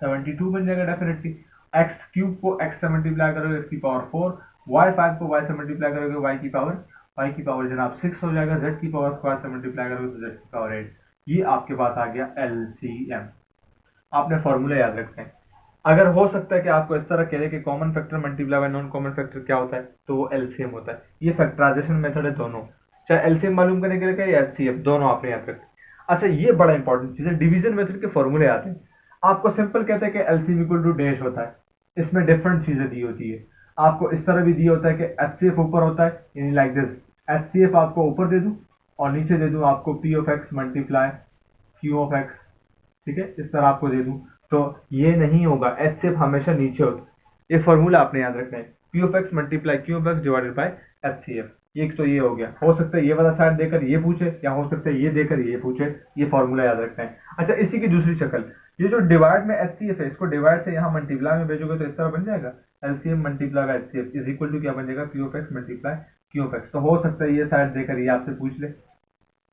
72 बन जाएगा डेफिनेटली। एक्स क्यूब को एक्स से मल्टीप्लाई करोगे एक्स की पावर 4, वाई 5 को वाई से मल्टीप्लाई करोगे वाई की पावर जनाब 6 हो जाएगा, जेड की पावर स्क्वायर से मल्टीप्लाई करोगे तो जेड की पावर 8। ये आपके पास आ गया LCM। आपने फॉर्मूला याद रखना है, अगर हो सकता है कि आपको इस तरह कह दे कि common factor multiply by non common factor क्या होता है, तो वो LCM होता है। ये फैक्टराइजेशन मेथड है दोनों, चाहे LCM मालूम करने के लिए या HCF, दोनों आपने याद रखना। अच्छा, ये बड़ा इंपॉर्टेंट चीज है, डिवीजन मेथड के फॉर्मूले आते हैं, आपको सिंपल कहते हैं कि LCM इक्वल टू डैश होता है, इसमें डिफरेंट चीजें दी होती है। आपको इस तरह भी दिया होता है कि HCF ऊपर होता है, यानी लाइक दिस, HCF आपको ऊपर दे दूं और नीचे दे दूं आपको P of X multiply Q of x, ठीक है, इस तरह आपको दे दूं, तो ये नहीं होगा, HCF हमेशा नीचे होता है। ये फॉर्मूला आपने याद रखना है, P of X multiply Q of x divided by HCF। एक तो ये हो गया, हो सकता है ये वाला साइड देकर ये पूछे, या हो सकता है ये देकर ये पूछे, ये फॉर्मूला याद रखना है। अच्छा, इसी की दूसरी शक्ल, ये जो डिवाइड में HCF है, इसको डिवाइड से यहाँ मल्टीप्लाई में भेजोगे तो इस तरह बन जाएगा, LCM multiply by HCF is equal to क्या बन जाएगा, P of X multiply Q of X. तो हो सकता है ये साइड देकर ये आपसे पूछ ले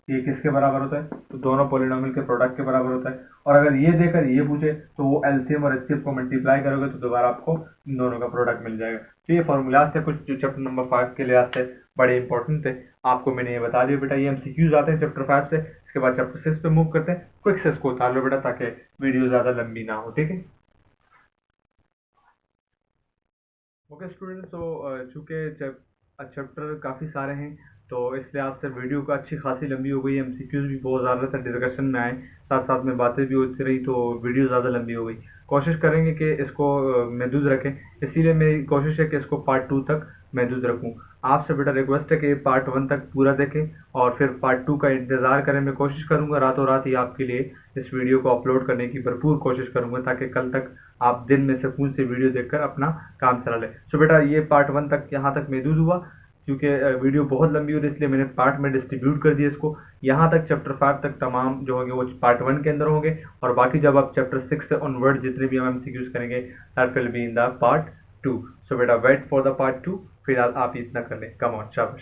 ये किसके बराबर होता है, तो दोनों पॉलिनोमियल के प्रोडक्ट के बराबर होता है। और अगर ये देकर ये पूछे तो वो LCM और HCF को मल्टीप्लाई करोगे तो दोबारा आपको इन दोनों का प्रोडक्ट मिल जाएगा। तो ये फॉर्मूलाज थे कुछ जो चैप्टर नंबर 5 के लिहाज से बड़े इंपॉर्टेंट थे, आपको मैंने ये बता दिया बेटा। ये MCQs आते हैं चैप्टर 5 से, इसके बाद चैप्टर 6 पे मूव करते हैं। क्विक से इसको उतार लो बेटा ताकि वीडियो ज्यादा लंबी ना हो, ठीक है। ओके स्टूडेंट्स, तो चूंकि चैप्टर काफ़ी सारे हैं तो इस लिहाज से वीडियो का अच्छी खासी लंबी हो गई, MCQs भी बहुत ज़्यादा था, डिस्कशन में आए, साथ साथ में बातें भी होती रही, तो वीडियो ज़्यादा लंबी हो गई। कोशिश करेंगे कि इसको महदूद रखें, इसीलिए मेरी कोशिश है कि इसको पार्ट 2 तक महदूद रखूँ। आपसे बेटा रिक्वेस्ट है कि पार्ट 1 तक पूरा देखें और फिर पार्ट 2 का इंतज़ार करें। मैं कोशिश करूँगा रातों रात ही आपके लिए इस वीडियो को अपलोड करने की भरपूर कोशिश करूँगा, ताकि कल तक आप दिन में सुकून से वीडियो देखकर अपना काम चला लें। सो बेटा ये पार्ट 1 तक यहाँ तक महदूद हुआ, क्योंकि वीडियो बहुत लंबी हो रही इसलिए मैंने पार्ट में डिस्ट्रीब्यूट कर दिया इसको। यहाँ तक चैप्टर 5 तक तमाम जो होंगे वो पार्ट 1 के अंदर होंगे, और बाकी जब आप चैप्टर 6 से ऑनवर्ड जितने भी हम एमसीक्यूज करेंगे that will be in the part 2। सो बेटा वेट फॉर द पार्ट 2। फिलहाल आप इतना कर लें। कम ऑन, शाबाश।